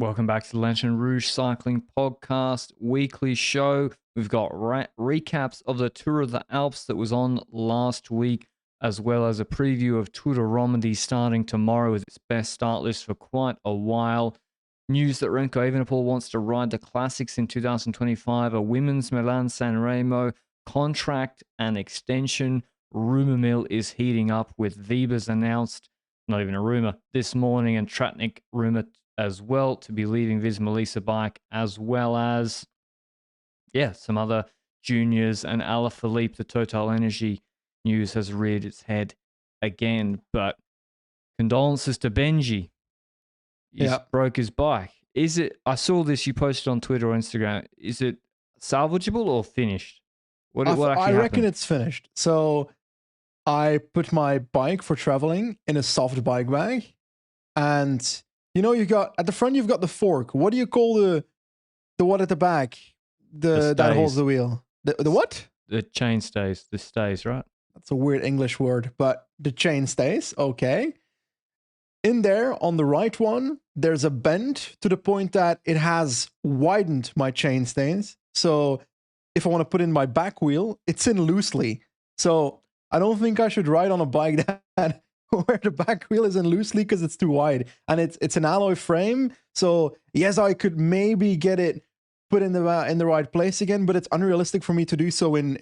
Welcome back to the Lanterne Rouge Cycling Podcast weekly show. We've got recaps of the Tour of the Alps that was on last week, as well as a preview of Tour de Romandie starting tomorrow with its best start list for quite a while. News that Remco Evenepoel wants to ride the Classics in 2025, a women's Milano-Sanremo contract and extension. Rumour mill is heating up with Wiebes announced, not even a rumour, this morning, and Tratnik rumour as well to be leaving Visma-LAB bike, as well as, some other juniors, and Alaphilippe, the Total Energy news has reared its head again. But condolences to Benji. He broke his bike. Is it, I saw this, you posted on Twitter or Instagram, is it salvageable or finished? What actually I reckon happened? it's finished. So I put my bike for traveling in a soft bike bag, and you know, you got at the front, you've got the fork. What do you call the one at the back? That holds the wheel. The what? The chain stays. The stays, right? That's a weird English word, but the chain stays. Okay. In there, on the right one, there's a bend to the point that it has widened my chain stays. So if I want to put in my back wheel, it's in loosely. So I don't think I should ride on a bike that where the back wheel is in loosely because it's too wide, and it's an alloy frame. So yes, I could maybe get it put in the right place again, but it's unrealistic for me to do so in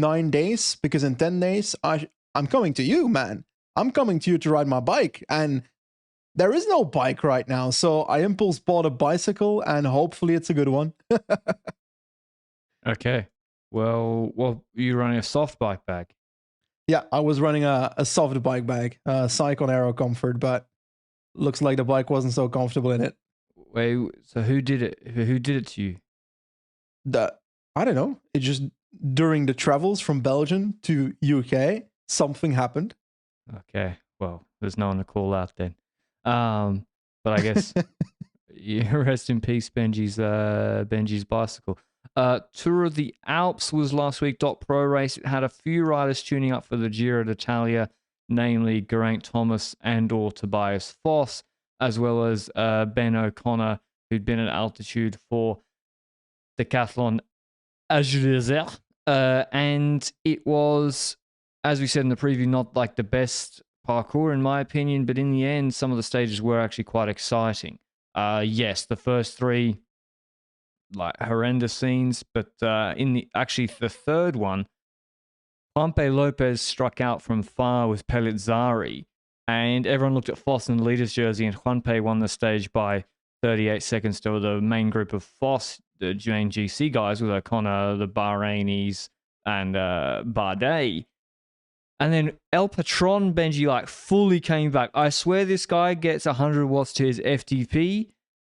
9 days, because in 10 days I'm coming to you, man. I'm coming to you to ride my bike, and there is no bike right now. So I impulse bought a bicycle, and hopefully it's a good one. Okay. Well, you're running a soft bike bag. Yeah, I was running a soft bike bag, Cyclone Aero Comfort, but looks like the bike wasn't so comfortable in it. Wait, so who did it? Who did it to you? I don't know. It just, during the travels from Belgium to UK, something happened. Okay, well, there's no one to call out then. But I guess rest in peace, Benji's bicycle. Tour of the Alps was last week. Pro race. It had a few riders tuning up for the Giro d'Italia, namely Geraint Thomas and/or Tobias Foss, as well as Ben O'Connor, who'd been at altitude for Decathlon Asturias. And it was, as we said in the preview, not like the best parkour in my opinion, but in the end, some of the stages were actually quite exciting. Yes, the first three, like horrendous scenes, but the third one, Juanpe Lopez struck out from far with Pellizzari, and everyone looked at Foss in the leader's jersey, and Juanpe won the stage by 38 seconds to the main group of Foss, the main GC guys, with O'Connor, the Bahrainis, and Bardet. And then El Patron, Benji, fully came back. I swear this guy gets 100 watts to his FTP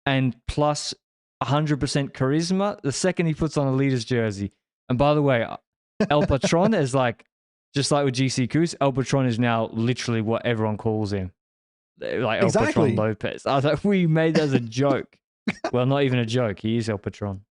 and plus 100% charisma the second he puts on a leader's jersey. And by the way, El Patron is just like with GC Coos, El Patron is now literally what everyone calls him. Like El Patron Lopez. I was like, we made that as a joke. Well, not even a joke. He is El Patron.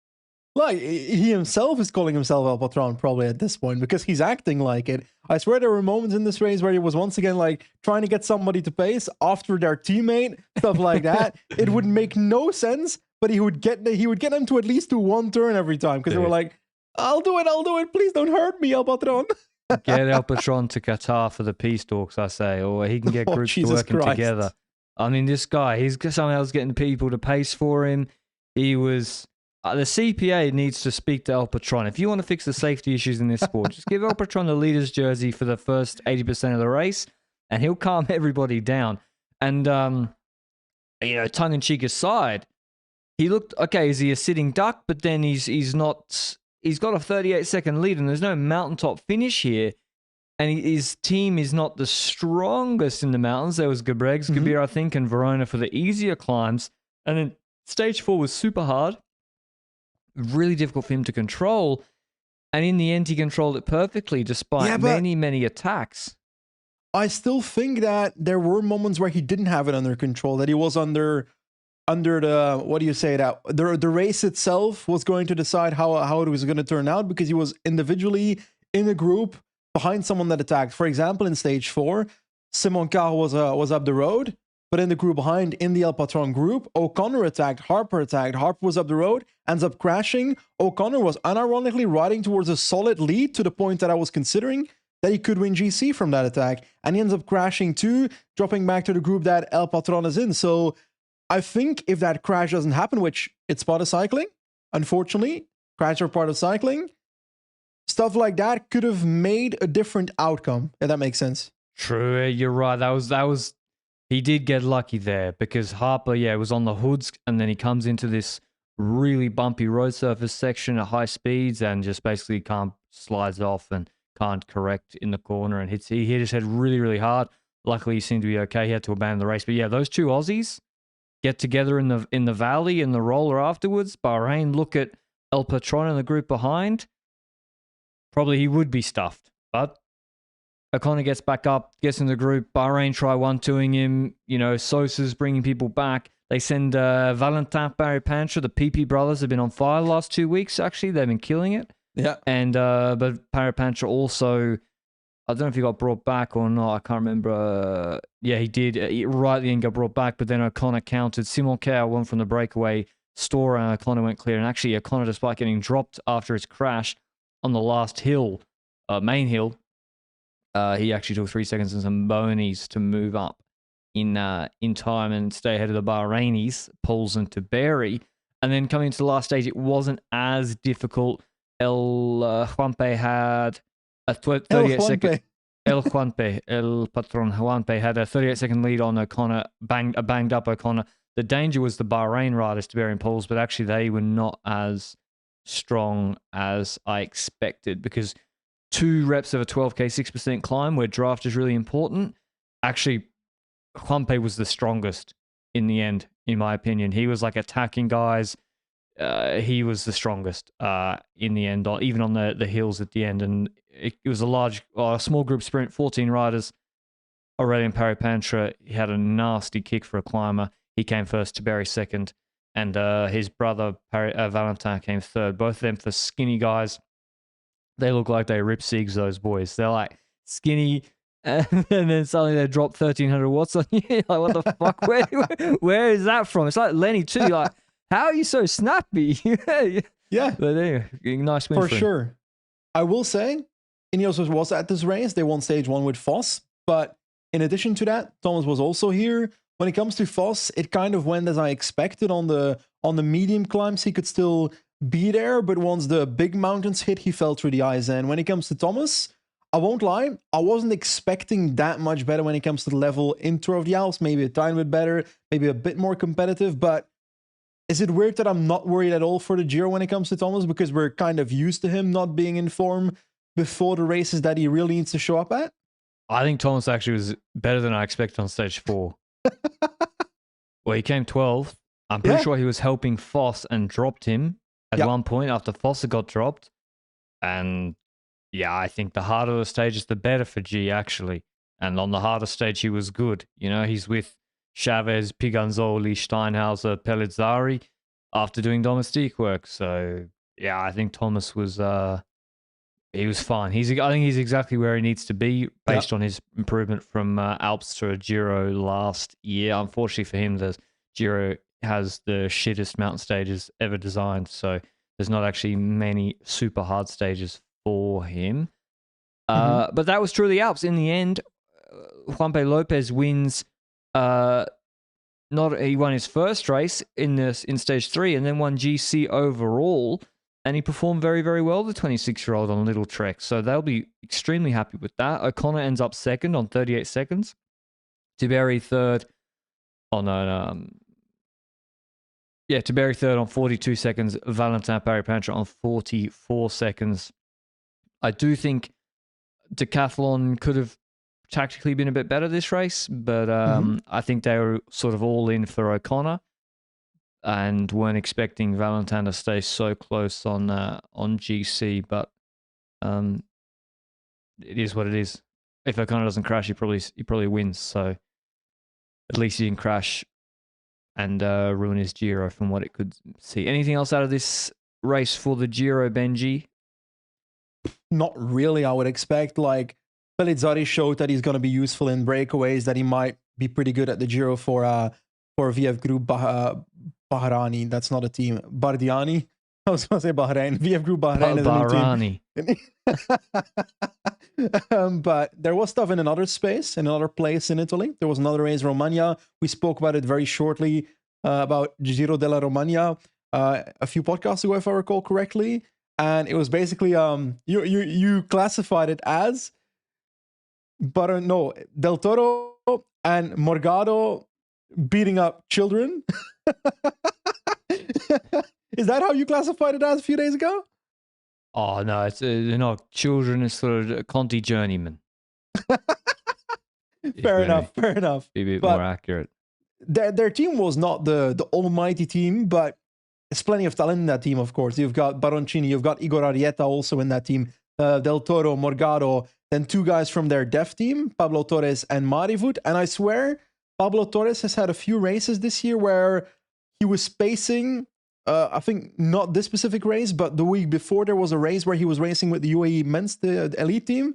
Like, he himself is calling himself El Patron probably at this point, because he's acting like it. I swear there were moments in this race where he was once again trying to get somebody to pace after their teammate, stuff like that. It would make no sense, but he would get them to at least do one turn every time, because they were like, I'll do it, please don't hurt me, El Patron. Get El Patron to Qatar for the peace talks, I say, or he can get groups working together. I mean, this guy, he's somehow getting people to pace for him. He was... the CPA needs to speak to El Patron. If you want to fix the safety issues in this sport, just give El Patron the leader's jersey for the first 80% of the race, and he'll calm everybody down. And, tongue-in-cheek aside, he looked, okay, is he a sitting duck? But then he's not... He's got a 38-second lead, and there's no mountaintop finish here. And his team is not the strongest in the mountains. There was Gabir, I think, and Verona for the easier climbs. And then stage 4 was super hard. Really difficult for him to control, and in the end he controlled it perfectly despite many attacks. I still think that there were moments where he didn't have it under control, that he was under the, what do you say, that the race itself was going to decide how it was going to turn out, because he was individually in a group behind someone that attacked. For example, in stage 4, Simon Carr was up the road. but in the group behind, in the El Patron group, O'Connor attacked, Harper was up the road, ends up crashing. O'Connor was unironically riding towards a solid lead to the point that I was considering that he could win GC from that attack, and he ends up crashing too, dropping back to the group that El Patron is in. So I think if that crash doesn't happen, which it's part of cycling, unfortunately, crashes are part of cycling, stuff like that could have made a different outcome, if that makes sense. True, you're right. That was. He did get lucky there because Harper, was on the hoods, and then he comes into this really bumpy road surface section at high speeds and just basically slides off and can't correct in the corner and hits. He hit his head really, really hard. Luckily, he seemed to be okay. He had to abandon the race. But yeah, those two Aussies get together in the valley in the roller afterwards. Bahrain look at El Patron in the group behind. Probably he would be stuffed, but O'Connor gets back up, gets in the group. Bahrain try 1-2ing him. Sosa's bringing people back. They send Valentin Parry-Pancher. The PP brothers have been on fire the last 2 weeks, actually. They've been killing it. Yeah. And but Parry-Pancher also, I don't know if he got brought back or not. I can't remember. He did. Right at the end got brought back, but then O'Connor countered. Simon Kerr won from the breakaway store, and O'Connor went clear. And actually, O'Connor, despite getting dropped after his crash on the last hill, main hill, he actually took 3 seconds and some bonies to move up in time and stay ahead of the Bahrainis, Poles and Taberi. And then coming into the last stage, it wasn't as difficult. El Juanpe had a 38-second... El Patron Juanpe had a 38-second lead on O'Connor, banged up O'Connor. The danger was the Bahrain riders, Taberi and Poles, but actually they were not as strong as I expected because 2 reps of a 12K 6% climb where draft is really important. Actually, Juanpe was the strongest in the end, in my opinion. He was like attacking guys. He was the strongest in the end, even on the hills at the end. And it was a small group sprint, 14 riders. Aurélien Parry-Pancher, he had a nasty kick for a climber. He came first, Taberi second, and his brother Valentin came third. Both of them for skinny guys. They look like they rip cigs, those boys. They're like skinny, and then suddenly they drop 1,300 watts on you. Like, what the fuck? Where is that from? It's like Lenny too. You're like, how are you so snappy? Yeah. But anyway, nice win for sure. I will say, Ineos was at this race. They won stage 1 with Vos. But in addition to that, Thomas was also here. When it comes to Vos, it kind of went as I expected. On the medium climbs, he could still be there, but once the big mountains hit, he fell through the ice. And when it comes to Thomas, I won't lie, I wasn't expecting that much better when it comes to the level in Tour of the Alps. Maybe a tiny bit better, maybe a bit more competitive. But is it weird that I'm not worried at all for the Giro when it comes to Thomas, because we're kind of used to him not being in form before the races that he really needs to show up at? I think Thomas actually was better than I expected on stage 4. Well, he came 12th. I'm pretty sure he was helping Vos and dropped him at one point after Vos got dropped. And yeah, I think the harder the stage is, the better for G, actually. And on the harder stage, he was good. He's with Chavez, Piganzoli, Steinhauser, Pellizzari after doing domestique work. So yeah, I think Thomas was he was fine. I think he's exactly where he needs to be based on his improvement from Alps to a Giro last year. Unfortunately for him, the Giro has the shittest mountain stages ever designed, so there's not actually many super hard stages for him. But that was true of the Alps. In the end, Juanpe Lopez wins. He won his first race in stage 3, and then won GC overall. And he performed very, very well, the 26-year-old, on Little Trek. So they'll be extremely happy with that. O'Connor ends up second on 38 seconds. Taberi third on Taberi third on 42 seconds. Valentin Parry-Pancher on 44 seconds. I do think Decathlon could have tactically been a bit better this race, but I think they were sort of all in for O'Connor and weren't expecting Valentin to stay so close on GC, but it is what it is. If O'Connor doesn't crash, he probably wins. So at least he didn't crash and ruin his Giro from what it could see. Anything else out of this race for the Giro, Benji? Not really, I would expect. Like, Pellizzari showed that he's going to be useful in breakaways, that he might be pretty good at the Giro for VF Group Bahrani. That's not a team. Bardiani. I was going to say Bahrain. VF Group Bahrain is a new team. But there was stuff in another space, in another place in Italy. There was another race, Romagna. We spoke about it very shortly, about Giro della Romagna a few podcasts ago, if I recall correctly. And it was basically, you classified it as, but no, Del Toro and Morgado beating up children. Is that how you classified it as a few days ago? Oh, no, it's they're not children, it's sort of Conti journeyman. Fair enough. Be a bit more accurate. Their team was not the almighty team, but there's plenty of talent in that team, of course. You've got Baroncini, you've got Igor Arieta also in that team, Del Toro, Morgado, then two guys from their dev team, Pablo Torres and Marivut. And I swear, Pablo Torres has had a few races this year where he was pacing, I think not this specific race, but the week before there was a race where he was racing with the UAE men's, the elite team.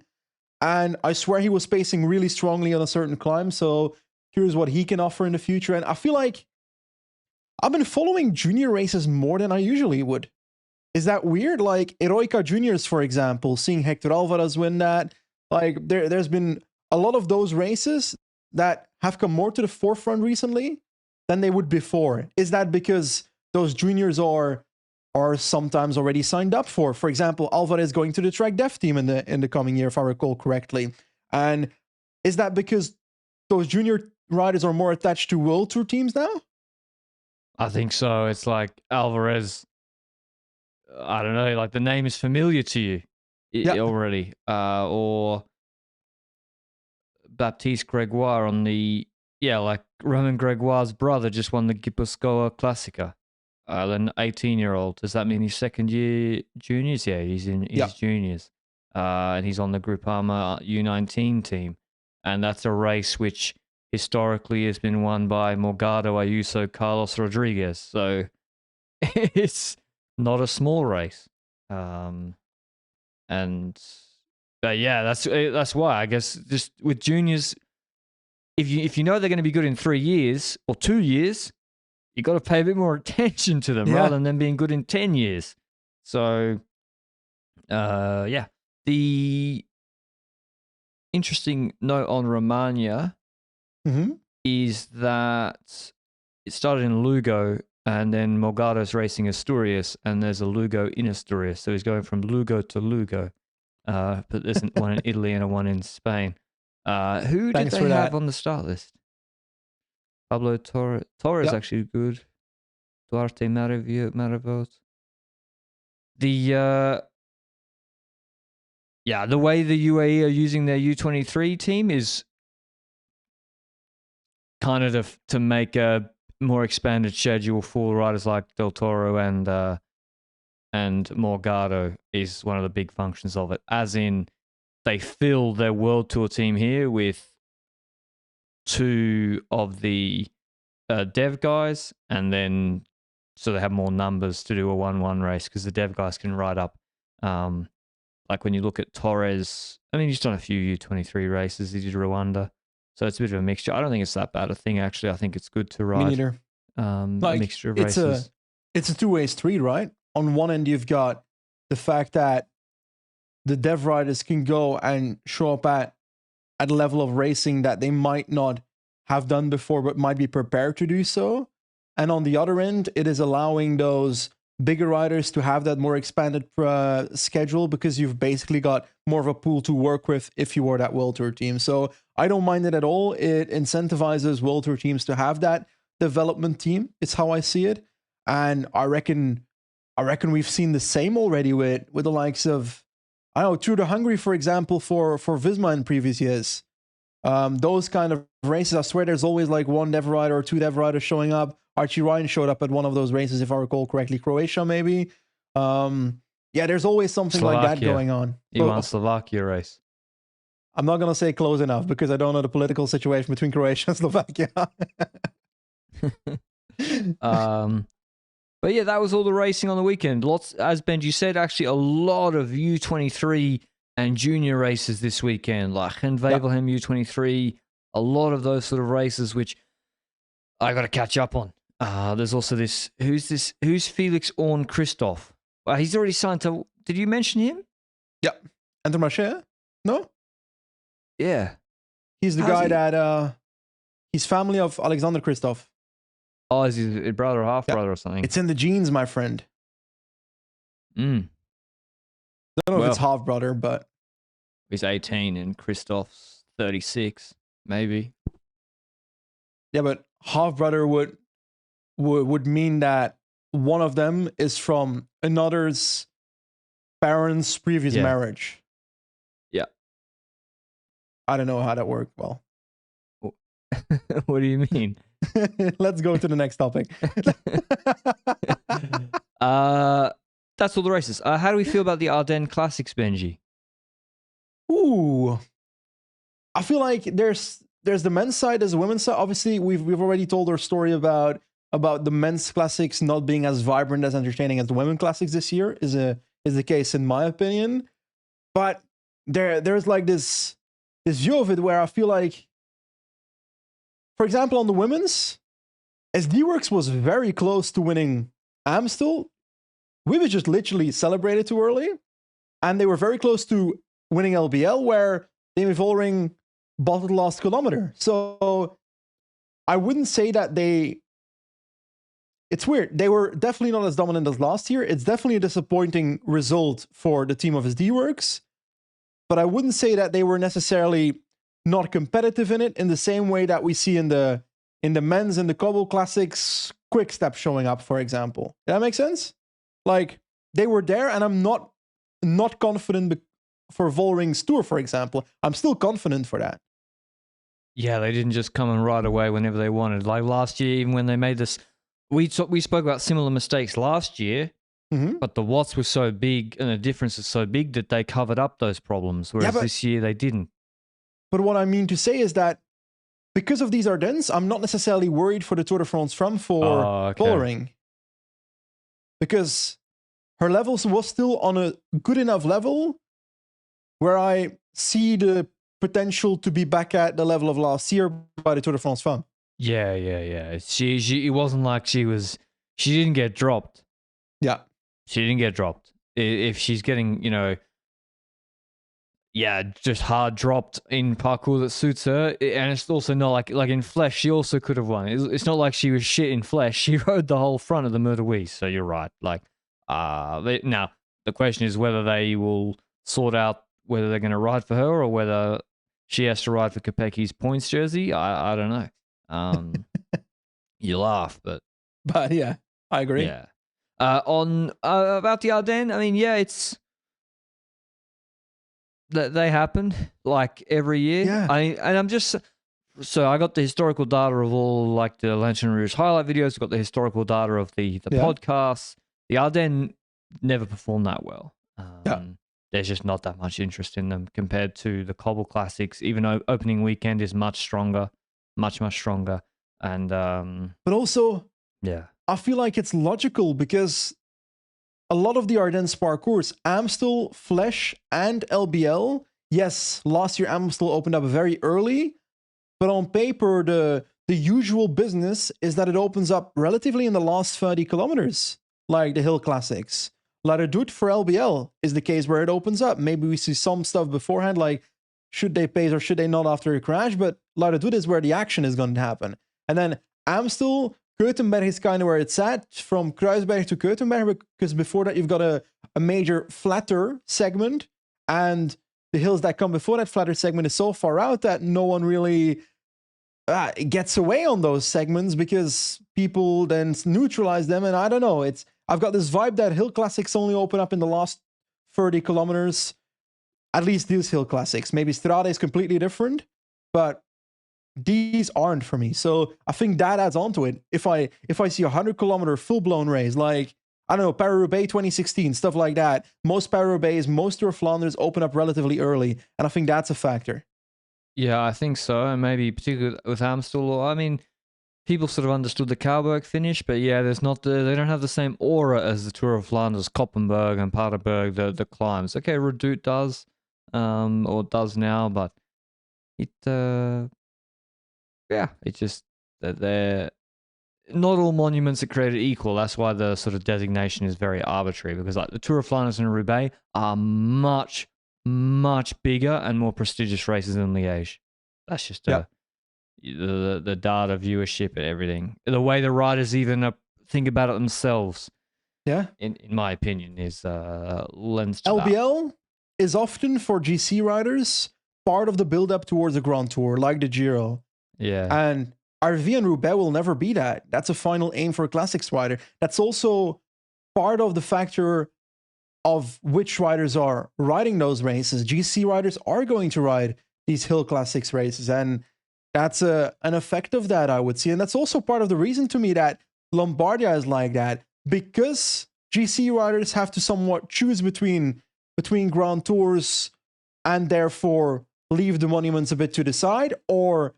And I swear he was pacing really strongly on a certain climb. So here's what he can offer in the future. And I feel like I've been following junior races more than I usually would. Is that weird? Like Heroica Juniors, for example, seeing Hector Alvarez win that. Like there's been a lot of those races that have come more to the forefront recently than they would before. Is that because those juniors are sometimes already signed up for example, Alvarez going to the track dev team in the coming year, if I recall correctly? And is that because those junior riders are more attached to World Tour teams now? I think so. It's like Alvarez, I don't know, like the name is familiar to you already. Or Baptiste Gregoire on the, like Roman Gregoire's brother just won the Gipuzkoa Classica. An 18-year-old. Does that mean he's second year juniors? Yeah, he's in his juniors. And he's on the Groupama U19 team. And that's a race which historically has been won by Morgado, Ayuso, Carlos Rodriguez. So it's not a small race. But yeah, that's why I guess just with juniors, if you know they're going to be good in 3 years or 2 years, you got to pay a bit more attention to them rather than them being good in 10 years. So, the interesting note on Romagna is that it started in Lugo and then Morgado's racing Asturias and there's a Lugo in Asturias. So he's going from Lugo to Lugo. But there's one in Italy and one in Spain. Who did they have on the start list? Pablo Torres. Torres actually good. Duarte Maravot. The way the UAE are using their U23 team is kind of to make a more expanded schedule for riders like Del Toro and Morgado is one of the big functions of it. As in, they fill their World Tour team here with two of the dev guys, and then so they have more numbers to do a 1-1 race because the dev guys can ride up. Like when you look at Torres, I mean, he's done a few U23 races. He did Rwanda. So it's a bit of a mixture. I don't think it's that bad a thing, actually. I think it's good to ride. Me neither. A mixture of races. It's a two-way street, right? On one end, you've got the fact that the dev riders can go and show up at a level of racing that they might not have done before, but might be prepared to do so. And on the other end, it is allowing those bigger riders to have that more expanded schedule because you've basically got more of a pool to work with if you are that World Tour team. So I don't mind it at all. It incentivizes World Tour teams to have that development team. It's how I see it. And I reckon we've seen the same already with the likes of, I don't know, Tour de Hungary, for example, for Visma in previous years. Those kind of races, I swear there's always like one dev rider or two dev riders showing up. Archie Ryan showed up at one of those races, if I recall correctly. Croatia, maybe. There's always something like that going on. He won Slovakia race. I'm not going to say close enough because I don't know the political situation between Croatia and Slovakia. But yeah, that was all the racing on the weekend. Lots, as Benji said, actually a lot of U23 and junior races this weekend, like Gent-Wevelgem U23, a lot of those sort of races, which I got to catch up on. There's also this. Who's Felix Orn Christoph? He's already signed to. Did you mention him? Yeah. Intermarché? No? Yeah. He's the guy that he's family of Alexander Christoph. Oh, is he a brother or half brother or something? It's in the genes, my friend. I don't know if it's half brother, but he's 18 and Christoph's 36, maybe. Yeah, but half brother would mean that one of them is from another's parents' previous marriage. Yeah. I don't know how that worked. Well, what do you mean? Let's go to the next topic. That's all the races. How do we feel about the Ardennes Classics, Benji? Ooh, I feel like there's the men's side, there's the women's side. Obviously, we've already told our story about the men's classics not being as vibrant, as entertaining as the women's classics this year is the case in my opinion. But there's like this view of it where I feel like, for example, on the women's, SD Works was very close to winning Amstel. We were just literally celebrated too early, and they were very close to winning LBL, where Demi Vollering bottled the last kilometer. So I wouldn't say that it's weird. They were definitely not as dominant as last year. It's definitely a disappointing result for the team of SD Works, but I wouldn't say that they were necessarily not competitive in it in the same way that we see in the men's and the Cobble Classics Quick Step showing up, for example. Does that make sense? Like, they were there, and I'm not confident for Vollering's Tour, for example. I'm still confident for that. Yeah, they didn't just come in right away whenever they wanted. Like last year, even when they made this, we spoke about similar mistakes last year, but the watts were so big and the difference is so big that they covered up those problems, whereas this year they didn't. But what I mean to say is that because of these Ardennes, I'm not necessarily worried for the Tour de France Femme for Vollering. Because her levels was still on a good enough level where I see the potential to be back at the level of last year by the Tour de France Femme. Yeah. It wasn't like she didn't get dropped. Yeah. She didn't get dropped. If she's getting, just hard dropped in parkour that suits her, and it's also not like in Flesh, she also could have won. It's not like she was shit in Flesh. She rode the whole front of the Murder so you're right. Like, now the question is whether they will sort out whether they're going to ride for her or whether she has to ride for Kopeck's points jersey. I don't know. You laugh, but yeah, I agree. Yeah. About the Ardennes, I mean, it's. They happen like every year. Yeah. I got the historical data of all like the Lanterne Rouge highlight videos. Got the historical data of the podcasts. The Ardennes never performed that well. There's just not that much interest in them compared to the Cobble Classics. Even though opening weekend is much stronger, much stronger. And but also, I feel like it's logical because a lot of the Ardennes parcours, Amstel, Flesh, and LBL. Yes, last year Amstel opened up very early, but on paper, the usual business is that it opens up relatively in the last 30 kilometers, like the Hill Classics. La Redoute for LBL is the case where it opens up. Maybe we see some stuff beforehand, like should they pace or should they not after a crash, but La Redoute is where the action is going to happen. And then Amstel, Keutenberg is kind of where it's at, from Kruisberg to Keutenberg, because before that you've got a major flatter segment, and the hills that come before that flatter segment is so far out that no one really gets away on those segments because people then neutralize them, and I don't know. I've got this vibe that Hill Classics only open up in the last 30 kilometers, at least these Hill Classics. Maybe Strade is completely different, but these aren't for me. So I think that adds on to it. If I see a 100-kilometer full-blown race, like, I don't know, Paris-Roubaix 2016, stuff like that, most Paris-Roubaix, most Tour of Flanders open up relatively early, and I think that's a factor. Yeah, I think so, and maybe particularly with Amstel. I mean, people sort of understood the Kouwberg finish, but they don't have the same aura as the Tour of Flanders, Koppenberg and Paardenberg, the climbs. Okay, Redoute does, or does now, but it Yeah, it's just that they're not all monuments are created equal. That's why the sort of designation is very arbitrary, because like the Tour of Flanders and Roubaix are much, much bigger and more prestigious races than Liège. That's just the data viewership and everything. The way the riders even think about it themselves, in my opinion, is lends to LBL is often for GC riders part of the build-up towards a Grand Tour, like the Giro. Yeah. And RV and Roubaix will never be that. That's a final aim for a classics rider. That's also part of the factor of which riders are riding those races. GC riders are going to ride these hill classics races, and that's an effect of that, I would see. And that's also part of the reason to me that Lombardia is like that, because GC riders have to somewhat choose between Grand Tours and therefore leave the monuments a bit to the side, or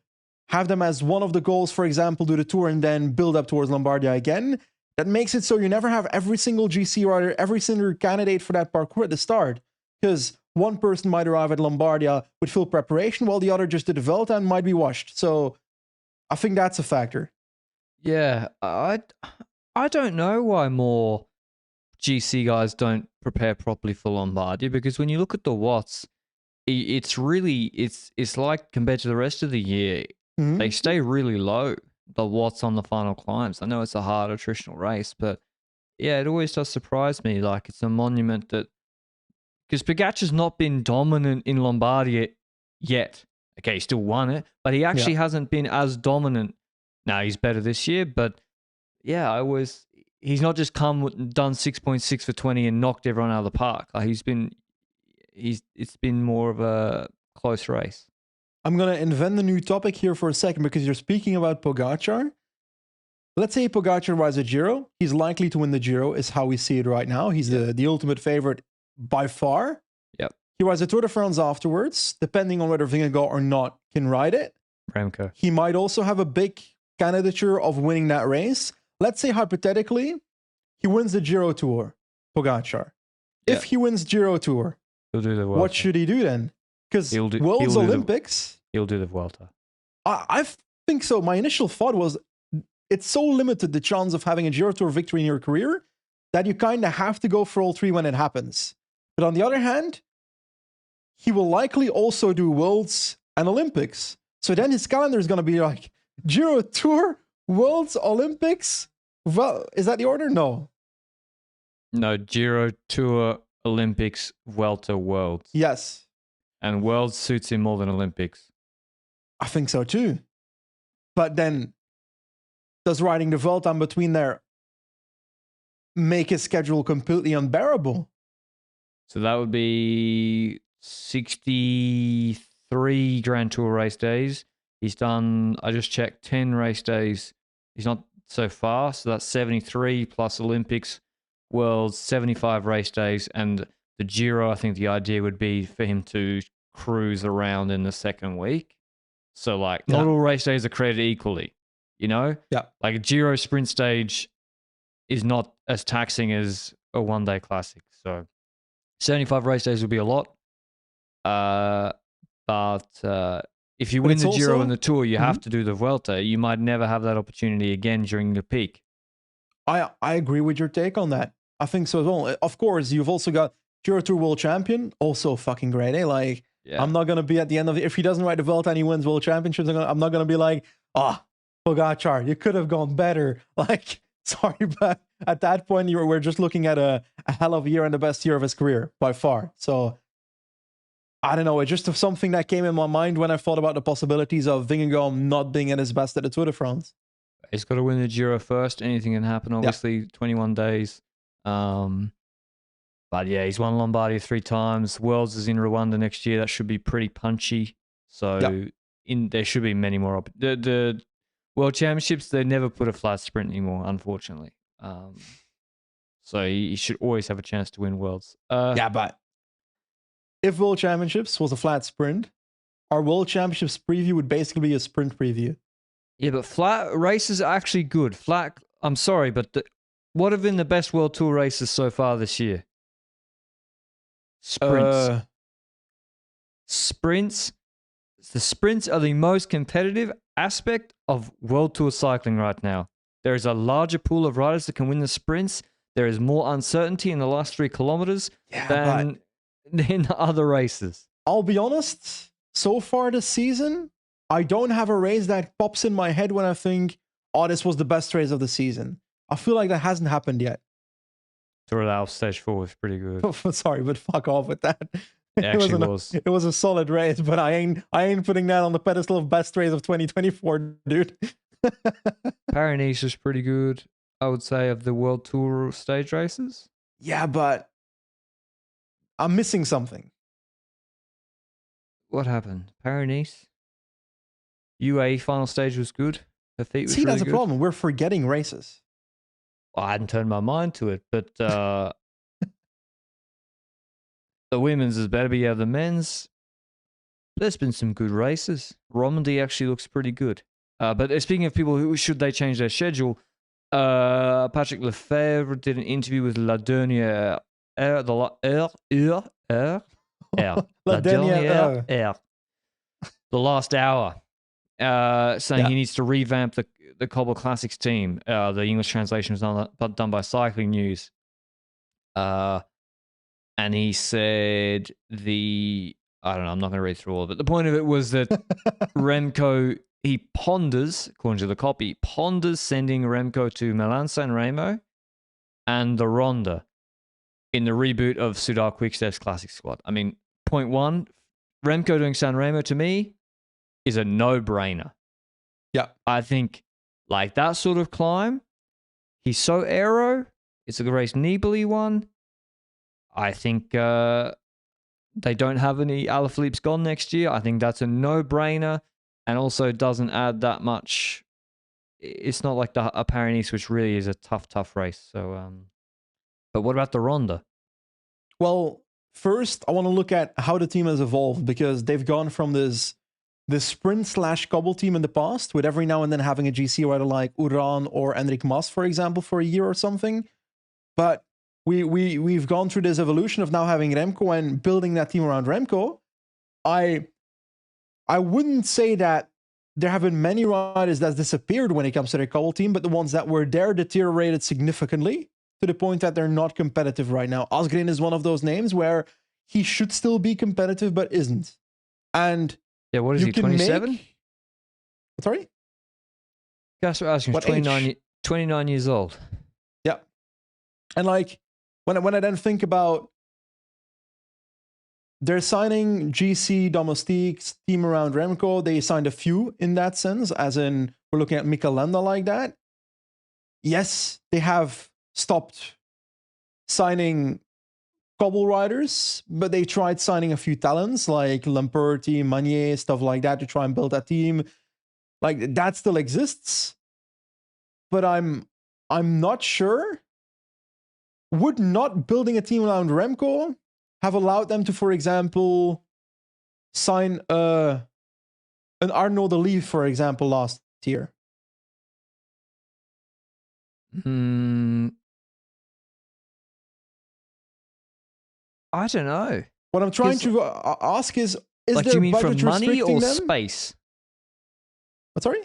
have them as one of the goals, for example, do the Tour and then build up towards Lombardia again. That makes it so you never have every single GC rider, every single candidate for that parcours at the start, because one person might arrive at Lombardia with full preparation while the other just did the Vuelta and might be washed. So I think that's a factor. Yeah, I don't know why more GC guys don't prepare properly for Lombardia, because when you look at the watts, it's really it's like compared to the rest of the year, they stay really low, the watts on the final climbs. I know it's a hard attritional race, but yeah, it always does surprise me. Like, it's a monument that, because Pogacar's not been dominant in Lombardia yet. Okay, he still won it, but he actually hasn't been as dominant. Now he's better this year, but yeah, he's not just done 6.6 for 20 and knocked everyone out of the park. Like, it's been more of a close race. I'm going to invent a new topic here for a second, because you're speaking about Pogacar. Let's say Pogacar rides a Giro. He's likely to win the Giro, is how we see it right now. He's the ultimate favorite by far. Yep. He rides a Tour de France afterwards, depending on whether Vingegaard or not can ride it. Remco. He might also have a big candidature of winning that race. Let's say, hypothetically, he wins the Giro Tour, Pogacar. If he wins Giro Tour, he'll do the Vuelta. What should he do then? Because World's Olympics... He'll do the Vuelta. I think so. My initial thought was, it's so limited, the chance of having a Giro Tour victory in your career, that you kind of have to go for all three when it happens. But on the other hand, he will likely also do Worlds and Olympics. So then his calendar is going to be like Giro Tour, Worlds, Olympics. Well, is that the order? No. No, Giro Tour, Olympics, Vuelta, Worlds. Yes. And Worlds suits him more than Olympics. I think so too. But then, does riding the Vuelta in between there make his schedule completely unbearable? So that would be 63 Grand Tour race days. He's done, I just checked, 10 race days. He's not so far, so that's 73 plus Olympics, Worlds, 75 race days. And the Giro, I think the idea would be for him to cruise around in the second week. So, like, not all race days are created equally, you know? Yeah. Like, a Giro sprint stage is not as taxing as a one-day classic. So, 75 race days would be a lot. But if you win the Giro and the Tour, you have to do the Vuelta. You might never have that opportunity again during the peak. I agree with your take on that. I think so as well. Of course, you've also got Giro Tour World Champion, also fucking great, eh? Like, I'm not going to be at the end of it. If he doesn't ride the Vuelta and he wins World Championships, I'm not going to be like, Pogacar, you could have gone better. Like, sorry, but at that point, we're just looking at a hell of a year and the best year of his career by far. So, I don't know. It's just something that came in my mind when I thought about the possibilities of Vingegaard not being at his best at the Tour de France. He's got to win the Giro first. Anything can happen, obviously. 21 days. But yeah, he's won Lombardia 3 times. Worlds is in Rwanda next year. That should be pretty punchy. So there should be many more. The World Championships, they never put a flat sprint anymore, unfortunately. So he should always have a chance to win Worlds. But if World Championships was a flat sprint, our World Championships preview would basically be a sprint preview. Yeah, but flat races are actually good. Flat, I'm sorry, but what have been the best World Tour races so far this year? Sprints. The sprints are the most competitive aspect of World Tour cycling right now. There is a larger pool of riders that can win the sprints. There is more uncertainty in the last 3 kilometers than in the other races. I'll be honest, so far this season, I don't have a race that pops in my head when I think, oh, this was the best race of the season. I feel like that hasn't happened yet. Tour of the Alps stage 4 was pretty good. Sorry, but fuck off with that. It was a solid race, but I ain't putting that on the pedestal of best race of 2024, dude. Paris-Nice was pretty good, I would say, of the World Tour stage races. Yeah, but I'm missing something. What happened? Paris-Nice? UAE final stage was good. Her feet was See, really that's good. a problem. We're forgetting races. Well, I hadn't turned my mind to it, but the women's is better, but yeah, the men's, there's been some good races. Romandie actually looks pretty good. But speaking of people who should they change their schedule, Patrick Lefevere did an interview with Lanterne the last hour, saying he needs to revamp the Cobble Classics team. The English translation was done by Cycling News. And he said I don't know, I'm not going to read through all of it. The point of it was that Remco, he ponders, according to the copy, sending Remco to Milan-Sanremo and the Ronde in the reboot of Soudal Quickstep's Classic Squad. I mean, point one, Remco doing Sanremo to me is a no-brainer. Yeah. I think, like, that sort of climb, he's so aero. It's a race Nibali one. I think they don't have any Alaphilippe's gone next year. I think that's a no-brainer, and also doesn't add that much. It's not like a Paris-Nice, which really is a tough race. So, but what about the Ronde? Well, first, I want to look at how the team has evolved, because they've gone from this sprint/cobble team in the past, with every now and then having a GC rider like Uran or Enric Mas, for example, for a year or something. But we've gone through this evolution of now having Remco and building that team around Remco. I wouldn't say that there have been many riders that disappeared when it comes to their cobble team, but the ones that were there deteriorated significantly to the point that they're not competitive right now. Asgreen is one of those names where he should still be competitive, but isn't. And yeah, what is he, 27? Sorry? Guys were asking, 29 years old. Yeah. And like, when I then think about they're signing GC Domestique's team around Remco, they signed a few in that sense, as in we're looking at Mikel Landa like that. Yes, they have stopped signing cobble riders, but they tried signing a few talents like Lamperti, Magnier, stuff like that to try and build that team. Like, that still exists. But I'm not sure. Would not building a team around Remco have allowed them to, for example, sign an Arnaud de Leaf, for example, last year? I don't know. What I'm trying to ask is like, there do you mean budget for money or them? space? What, sorry?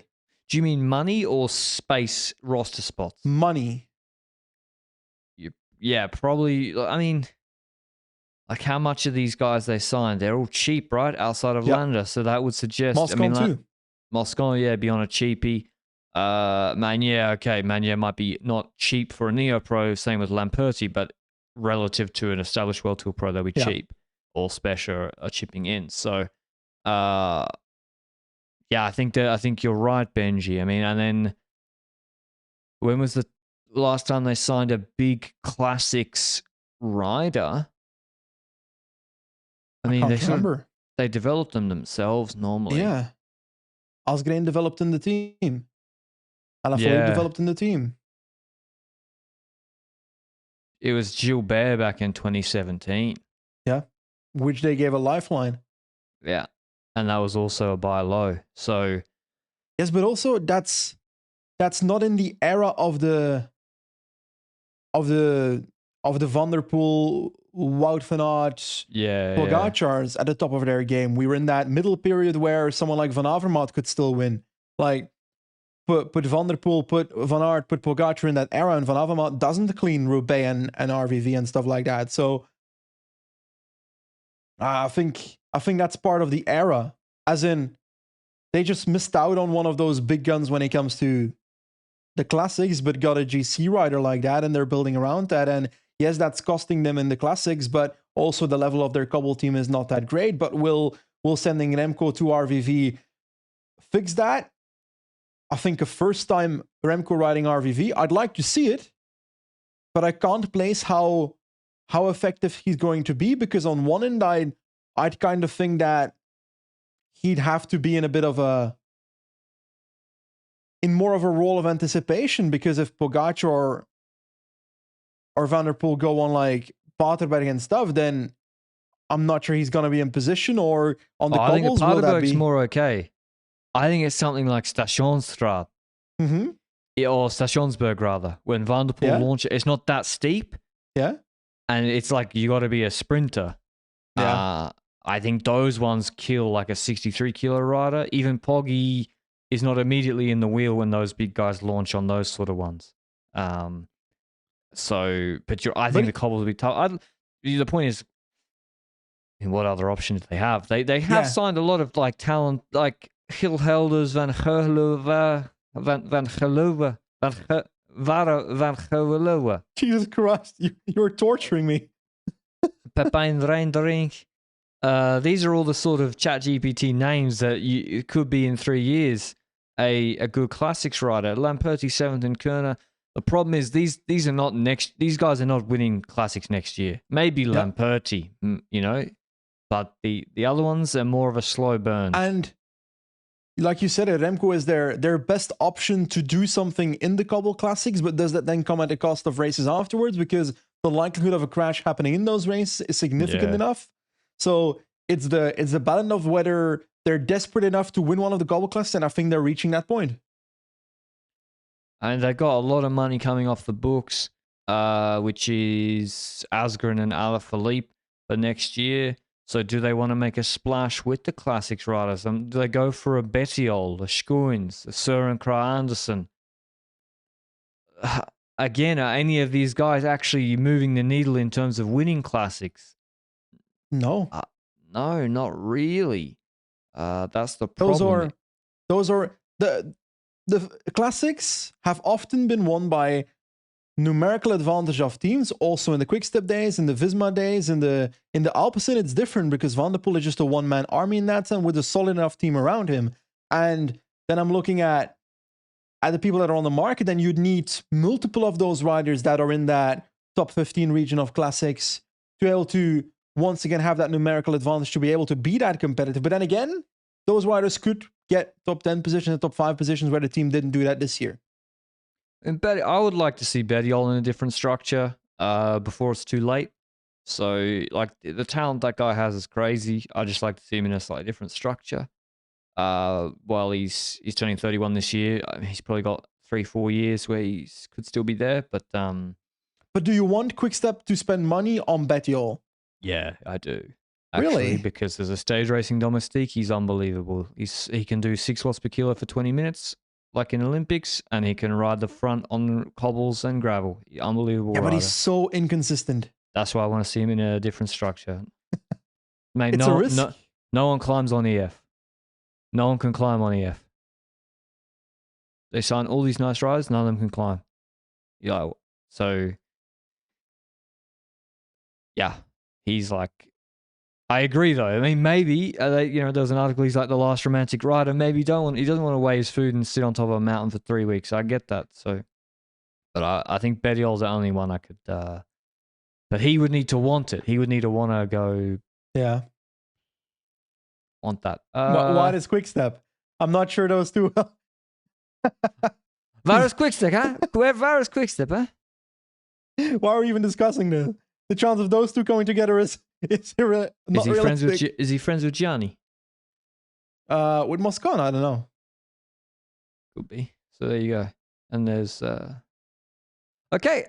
Do you mean money or space roster spots? Money. Yeah, probably. I mean, like, how much of these guys they signed? They're all cheap, right? Outside of Landa. So that would suggest... Moscon too. Moscon, yeah, be on a cheapie. Magnier might be not cheap for a Neo-Pro, same with Lamperti, but relative to an established World Tour Pro, they'll be cheap. All special are chipping in. So, yeah, I think you're right, Benji. I mean, and then when was the last time they signed a big classics rider? I mean, they developed them themselves normally. Yeah. Asgreen developed in the team. Alaphilippe developed in the team. It was Gilbert back in 2017. Yeah. Which they gave a lifeline. Yeah. And that was also a buy low. So yes, but also that's not in the era of the Van der Poel, Wout van Aert, Pogacars at the top of their game. We were in that middle period where someone like Van Avermaet could still win. Like, put Van der Poel, put Van Aert, put Pogacar in that era, and Van Avermaet doesn't clean Roubaix and RVV and stuff like that. So I think that's part of the era. As in, they just missed out on one of those big guns when it comes to the classics, but got a GC rider like that, and they're building around that. And yes, that's costing them in the classics, but also the level of their cobble team is not that great. But will sending Remco to RVV fix that? I think a first time Remco riding RVV, I'd like to see it, but I can't place how effective he's going to be, because on one end, I'd kind of think that he'd have to be in a bit of in more of a role of anticipation, because if Pogacar or Van der Poel go on like Paterberg and stuff, then I'm not sure he's going to be in position, or on the cobbles. I think Paterberg's be more okay. I think it's something like Stationsstraat. Mm-hmm. Or Stationsberg, rather. When Van der Poel launches, it's not that steep. Yeah. And it's like you got to be a sprinter. Yeah. I think those ones kill like a 63 kilo rider. Even Poggy is not immediately in the wheel when those big guys launch on those sort of ones. I think the cobbles will be tough. The point is, what other options do they have? They have signed a lot of like talent, like Gil Helders, Van Geloven. Jesus Christ, you're torturing me. Pepijn Reindering. These are all the sort of ChatGPT names that it could be in 3 years a good classics rider. Lamperti 7th in Kerner. The problem is these are not these guys are not winning classics next year. Maybe Lamperti, but the other ones are more of a slow burn. And like you said, Remco is their best option to do something in the cobble classics, but does that then come at the cost of races afterwards? Because the likelihood of a crash happening in those races is significant enough. So it's the balance of whether they're desperate enough to win one of the cobble classes, and I think they're reaching that point. And they got a lot of money coming off the books, which is Asgreen and Alaphilippe for next year. So do they want to make a splash with the classics riders? Do they go for a Bettiol, a Schoens, a Søren Kragh Andersen? Again, are any of these guys actually moving the needle in terms of winning classics? No. No, not really. That's the problem. Those are the classics have often been won by numerical advantage of teams. Also in the quick-step days, in the Visma days, in the Alps, it's different because Van der Poel is just a one-man army in that sense with a solid enough team around him. And then I'm looking at the people that are on the market, and you'd need multiple of those riders that are in that top 15 region of classics to be able to once again have that numerical advantage to be able to be that competitive. But then again, those riders could get top 10 positions and top 5 positions where the team didn't do that this year. And I would like to see Bettiol in a different structure before it's too late. So, like, the talent that guy has is crazy. I just like to see him in a slightly different structure. While he's turning 31 this year, he's probably got 3-4 years where he could still be there. But do you want Quickstep to spend money on Bettiol? Yeah, I do. Actually, really? Because as a stage racing domestique, he's unbelievable. He can do 6 watts per kilo for 20 minutes, like in Olympics, and he can ride the front on cobbles and gravel. Unbelievable rider. But he's so inconsistent. That's why I want to see him in a different structure. Mate, it's a risk. No one climbs on EF. No one can climb on EF. They sign all these nice riders, none of them can climb. Yeah, so yeah, he's like. I agree, though. I mean, maybe there was an article. He's like the last romantic rider. Maybe he doesn't want to weigh his food and sit on top of a mountain for 3 weeks. I get that. So, but I think Bettiol's the only one I could. But he would need to want it. He would need to want to go. Yeah. Want that. Why does Quickstep? I'm not sure those two. Varus Quickstep, huh? Varus Quickstep, huh? Why are we even discussing this? The chance of those two coming together is not realistic. Is he friends with Gianni? With Moscon, I don't know. Could be. So there you go. And there's okay.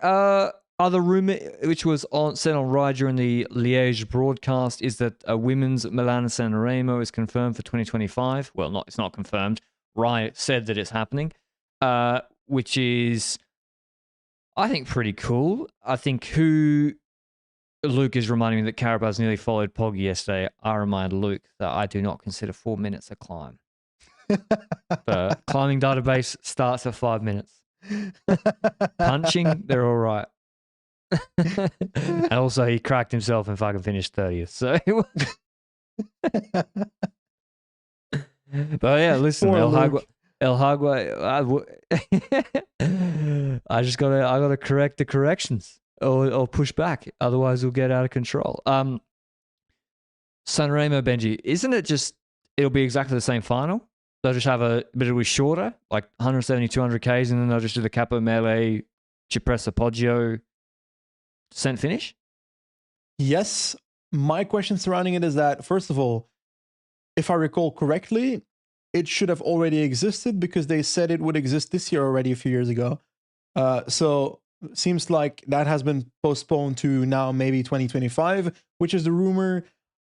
Other rumor, which was said on Ride during the Liège broadcast, is that a women's Milano-Sanremo is confirmed for 2025. Well, it's not confirmed. said that it's happening, which is, I think, pretty cool. I think Luke is reminding me that Carapaz nearly followed Poggy yesterday. I remind Luke that I do not consider 4 minutes a climb. The climbing database starts at 5 minutes. Punching, they're all right. And also, he cracked himself and fucking finished 30th. So, but yeah, listen, Poor El Luke. Hagua, I gotta correct the corrections or push back. Otherwise, we'll get out of control. Sanremo, Benji, isn't it just, it'll be exactly the same final? They'll just have but it'll be shorter, like 170, 200 Ks, and then they'll just do the Capo Mele, Cipressa Poggio descent finish? Yes. My question surrounding it is that, first of all, if I recall correctly, it should have already existed because they said it would exist this year already a few years ago. So it seems like that has been postponed to now maybe 2025, which is the rumor.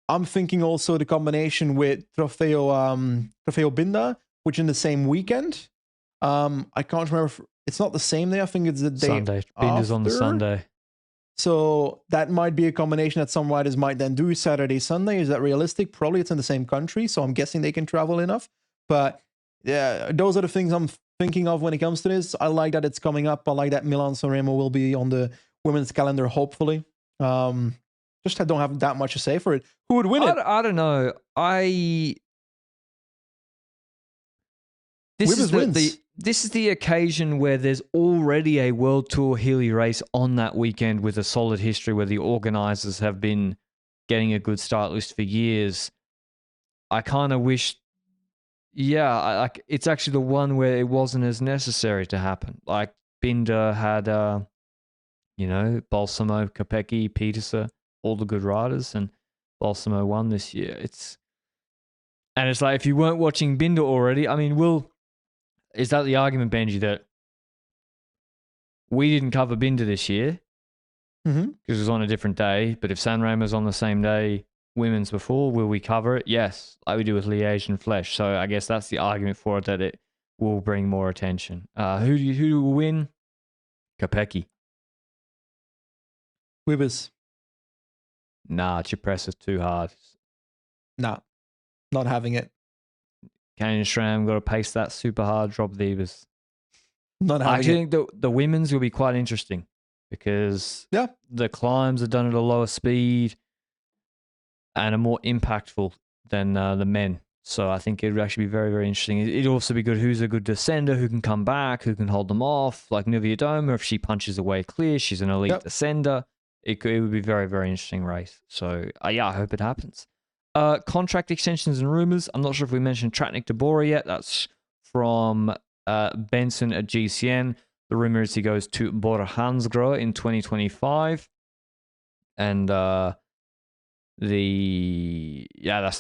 I'm thinking also the combination with Trofeo Binda, which in the same weekend. I can't remember. It's not the same day. I think it's the day Sunday. Binda's on the Sunday. So that might be a combination that some riders might then do Saturday, Sunday. Is that realistic? Probably it's in the same country, so I'm guessing they can travel enough. But yeah, those are the things I'm thinking of when it comes to this. I like that it's coming up. I like that Milan-Sanremo will be on the women's calendar, hopefully. Just I don't have that much to say for it. Who would win it? I don't know. This is the occasion where there's already a World Tour Healy race on that weekend with a solid history where the organisers have been getting a good start list for years. I kind of wish, it's actually the one where it wasn't as necessary to happen. Like Binder had, Balsamo, Kopecky, Peterson, all the good riders, and Balsamo won this year. It's like, if you weren't watching Binder already, I mean, is that the argument, Benji, that we didn't cover Binder this year because it was on a different day, but if Sanremo's on the same day, women's before, will we cover it? Yes, like we do with Liège and Flèche. So I guess that's the argument for it, that it will bring more attention. Who will win? Kopecky. Wibbers. Nah, Cipressa's too hard. Nah, not having it. Canyon Stram got to pace that super hard, drop the Evers. Not having I actually think the women's will be quite interesting because the climbs are done at a lower speed and are more impactful than the men. So I think it would actually be very, very interesting. It'd also be good who's a good descender, who can come back, who can hold them off, like Nivea Doma. If she punches away clear, she's an elite descender. It would be a very, very interesting race. So I hope it happens. Contract extensions and rumors. I'm not sure if we mentioned Tratnik to Bora yet. That's from Benson at GCN. The rumor is he goes to Bora Hansgrohe in 2025. And that's the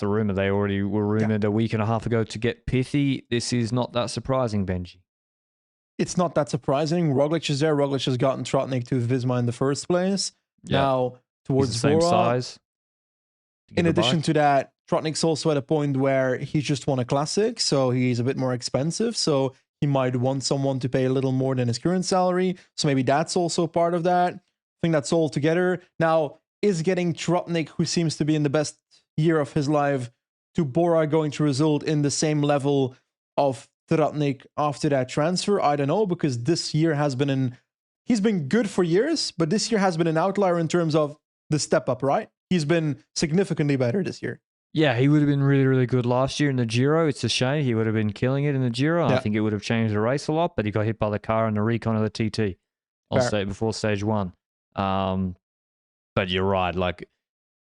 rumor. They already were rumored a week and a half ago to get Pithy. This is not that surprising, Benji. It's not that surprising. Roglic is there. Roglic has gotten Tratnik to Visma in the first place. Now, towards the same Bora, size. In addition to that, Tratnik's also at a point where he's just won a classic, so he's a bit more expensive. So he might want someone to pay a little more than his current salary. So maybe that's also part of that. I think that's all together. Now, is getting Tratnik, who seems to be in the best year of his life, to Bora going to result in the same level of Tratnik after that transfer? I don't know, because this year he's been good for years, but this year has been an outlier in terms of the step up, right? He's been significantly better this year. Yeah, he would have been really, really good last year in the Giro. It's a shame. He would have been killing it in the Giro. I think it would have changed the race a lot, but he got hit by the car in the recon of the TT before stage one. But you're right. Like,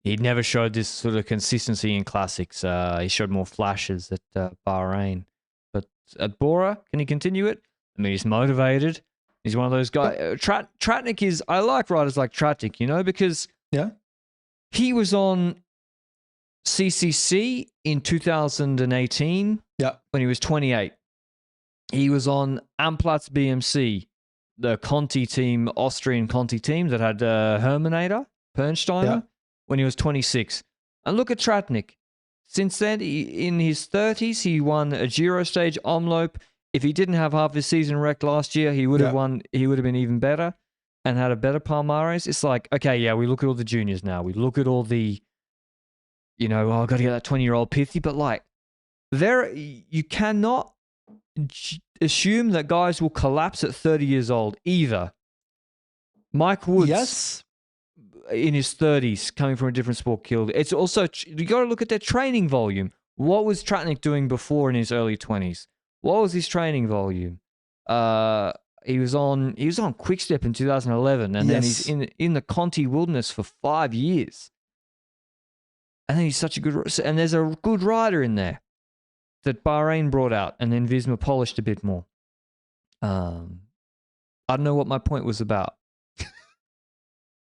he never showed this sort of consistency in classics. He showed more flashes at Bahrain. But at Bora, can he continue it? I mean, he's motivated. He's one of those guys. Tratnik is... I like riders like Tratnik, because... Yeah. He was on CCC in 2018 when he was 28. He was on Amplatz BMC, the Conti team, Austrian Conti team that had Herminator, Pernsteiner, when he was 26. And look at Tratnik. since then, in his 30s, he won a Giro stage, Omloop. If he didn't have half his season wrecked last year, he would have won. He would have been even better and had a better palmares. It's like, okay, yeah, we look at all the juniors now. We look at all the, I've got to get that 20-year-old pithy. But like, you cannot assume that guys will collapse at 30 years old either. Mike Woods, in his 30s, coming from a different sport, killed. It's also, you got to look at their training volume. What was Tratnik doing before in his early 20s? What was his training volume? He was on Quickstep in 2011, and then he's in the Conti wilderness for 5 years. And then he's such a good, and there's a good rider in there that Bahrain brought out, and then Visma polished a bit more. I don't know what my point was about.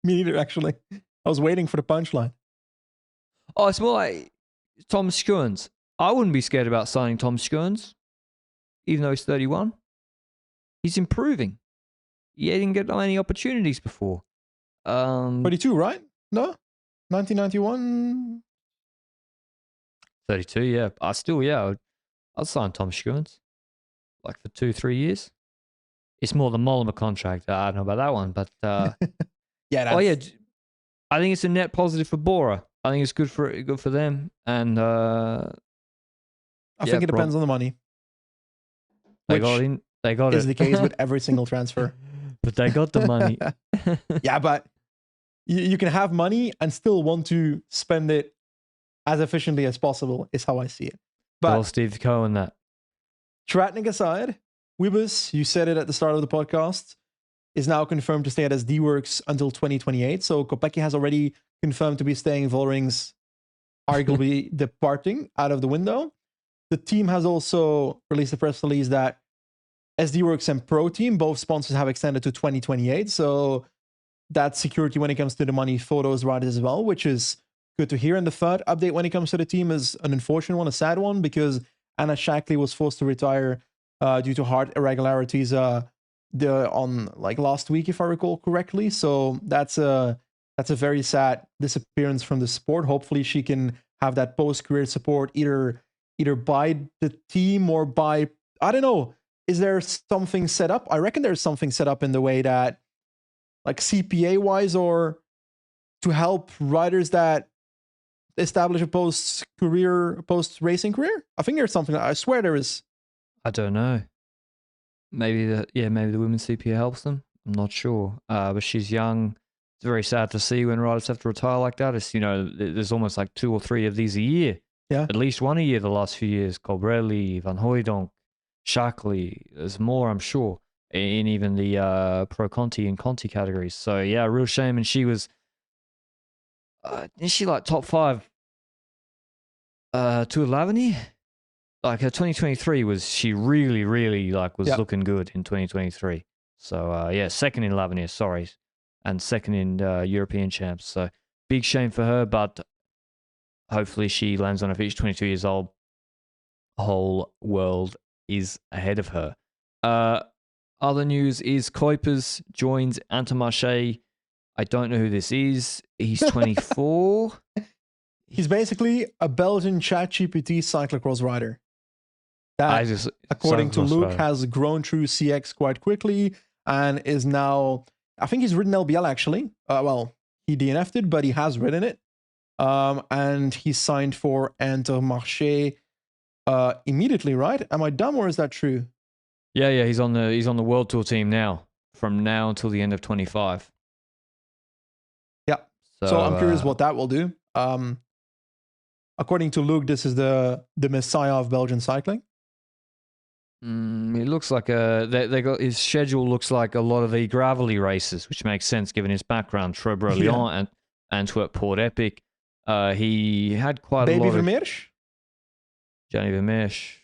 Me neither, actually. I was waiting for the punchline. Oh, it's more like Tom Schoens. I wouldn't be scared about signing Tom Schoens, even though he's 31. He's improving. He didn't get any opportunities before. 22, right? No? 1991? 32, yeah. I'll sign Tom Schoens. Like for 2-3 years. It's more the Mollema contract. I don't know about that one, but... I think it's a net positive for Bora. I think it's good for them. And I think it depends on the money. They got it. Is the case with every single transfer. But they got the money. Yeah, but you can have money and still want to spend it as efficiently as possible, is how I see it. But well, Steve Cohen, that. Tratnik aside, Wiebes, you said it at the start of the podcast, is now confirmed to stay at SD Works until 2028. So Kopecky has already confirmed to be staying. Vollring's arguably departing out of the window. The team has also released a press release that SD Works and Pro Team, both sponsors, have extended to 2028. So that's security when it comes to the money for those riders as well, which is good to hear. And the third update when it comes to the team is an unfortunate one, a sad one, because Anna Shackley was forced to retire due to heart irregularities on last week, if I recall correctly. So that's a very sad disappearance from the sport. Hopefully she can have that post-career support either by the team or by, I don't know, is there something set up? I reckon there's something set up in the way that, like CPA wise, or to help riders that establish a post-racing career. I think there's something. I swear there is. I don't know. Maybe the women's CPA helps them. I'm not sure. But she's young. It's very sad to see when riders have to retire like that. It's, there's almost like 2 or 3 of these a year. Yeah. At least one a year the last few years. Colbrelli, Van Hooijdonk, Shackley. There's more, I'm sure, in even the Pro Conti and Conti categories. So, yeah, real shame. And she was, is she like top 5 Tour de Lavigny? Like her 2023 was, she really, really was looking good in 2023. So, second in Lavigny, sorry. And second in European champs. So, big shame for her, but hopefully she lands on her feet. She's 22 years old. Whole world is ahead of her. Other news is Kuipers joins Intermarché. I don't know who this is. He's 24. He's basically a Belgian ChatGPT cyclocross rider. That, according to Luke, has grown through CX quite quickly and is now, I think he's ridden LBL actually. He DNF'd it, but he has ridden it. And he signed for Intermarché immediately, right? Am I dumb or is that true? Yeah, he's on the World Tour team now, from now until the end of 25. Yeah. So I'm curious what that will do. According to Luke, this is the messiah of Belgian cycling. It looks like they got his schedule looks like a lot of the gravelly races, which makes sense given his background. Trobre-Lyon and Antwerp Port Epic. He had quite a lot Vermeersch? Johnny Vermeersch.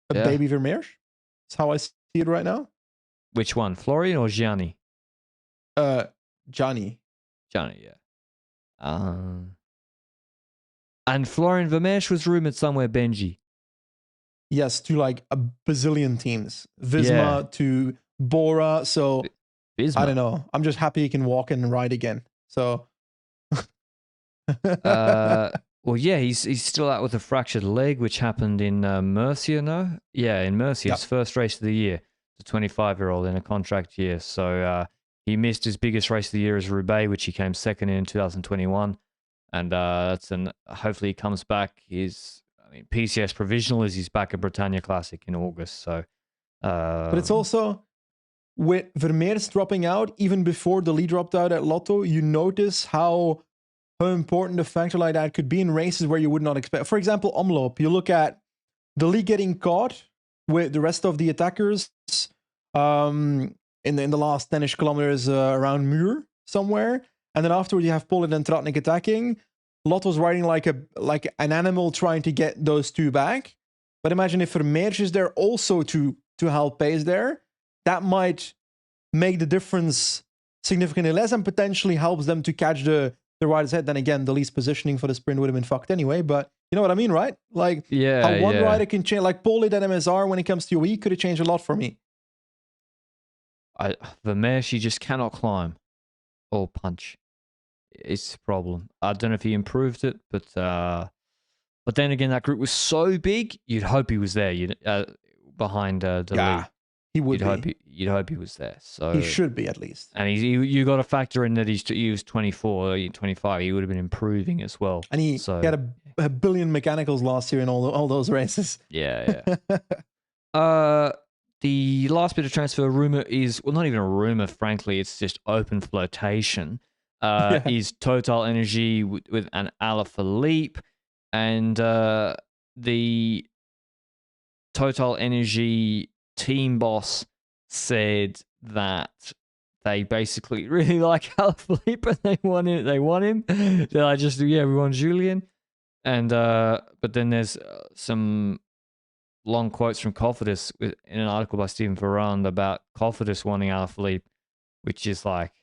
Baby Vermeersch? That's how I see it right now. Which one, Florian or Gianni? Johnny, yeah. And Florian Vermeersch was rumored somewhere, Benji. Yes, to like a bazillion teams. Visma to Bora. So Visma. I don't know. I'm just happy he can walk and ride again. So well, Well, yeah, he's still out with a fractured leg, which happened in Murcia, no? Yeah, in Murcia, his first race of the year. The 25-year-old in a contract year. So he missed his biggest race of the year as Roubaix, which he came second in 2021. And hopefully he comes back. PCS provisional is he's back at Britannia Classic in August. So, but it's also with Vermeers dropping out, even before the lead dropped out at Lotto, you notice how important a factor like that could be in races where you would not expect. For example, Omloop, you look at the lead getting caught with the rest of the attackers in the last 10-ish kilometers around Muur somewhere, and then afterward you have Polit and Tratnik attacking. Lotto's riding like an animal trying to get those two back. But imagine if Vermeers is there also to help pace there, that might make the difference significantly less and potentially helps them to catch the rider's head. Then again, the least positioning for the sprint would have been fucked anyway, but you know what I mean, right? Like how one rider can change, like Polit and MSR when it comes to UAE could have changed a lot for me. Vermeers, she just cannot climb or punch. It's a problem. I don't know if he improved it, but then again, that group was so big, you'd hope he was there. Behind the lead. He would. You'd hope he was there. So he should be at least. And you got to factor in that he was 24, 25. He would have been improving as well. And he had a billion mechanicals last year in all those races. Yeah. The last bit of transfer rumor is, well, not even a rumor, frankly. It's just open flotation. Is Total Energy with an Alaphilippe, and the Total Energy team boss said that they basically really like Alaphilippe and they want him. They're like, we want Julian. And but then there's some long quotes from Cofidis in an article by Stephen Ferrand about Cofidis wanting Alaphilippe, which is like,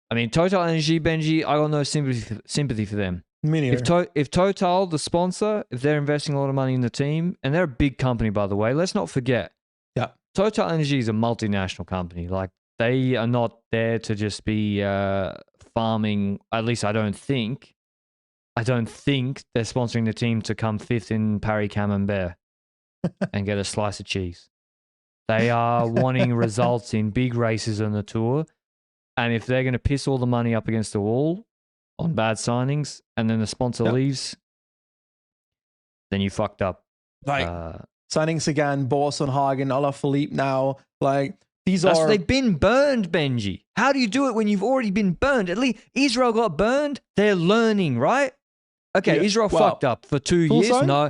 I mean, Total Energy, Benji, I got no sympathy for them. Me neither. If Total, the sponsor, if they're investing a lot of money in the team, and they're a big company, by the way, let's not forget. Yeah. Total Energy is a multinational company. Like, they are not there to just be farming. At least I don't think they're sponsoring the team to come fifth in Paris Camembert and get a slice of cheese. They are wanting results in big races on the tour. And if they're going to piss all the money up against the wall on bad signings and then the sponsor leaves, then you fucked up. Like signing Sagan, Boasson, Hagen, Alaphilippe now, like these are... They've been burned, Benji. How do you do it when you've already been burned? At least Israel got burned. They're learning, right? Okay, Israel fucked up for 2 years. Fuglsang? No.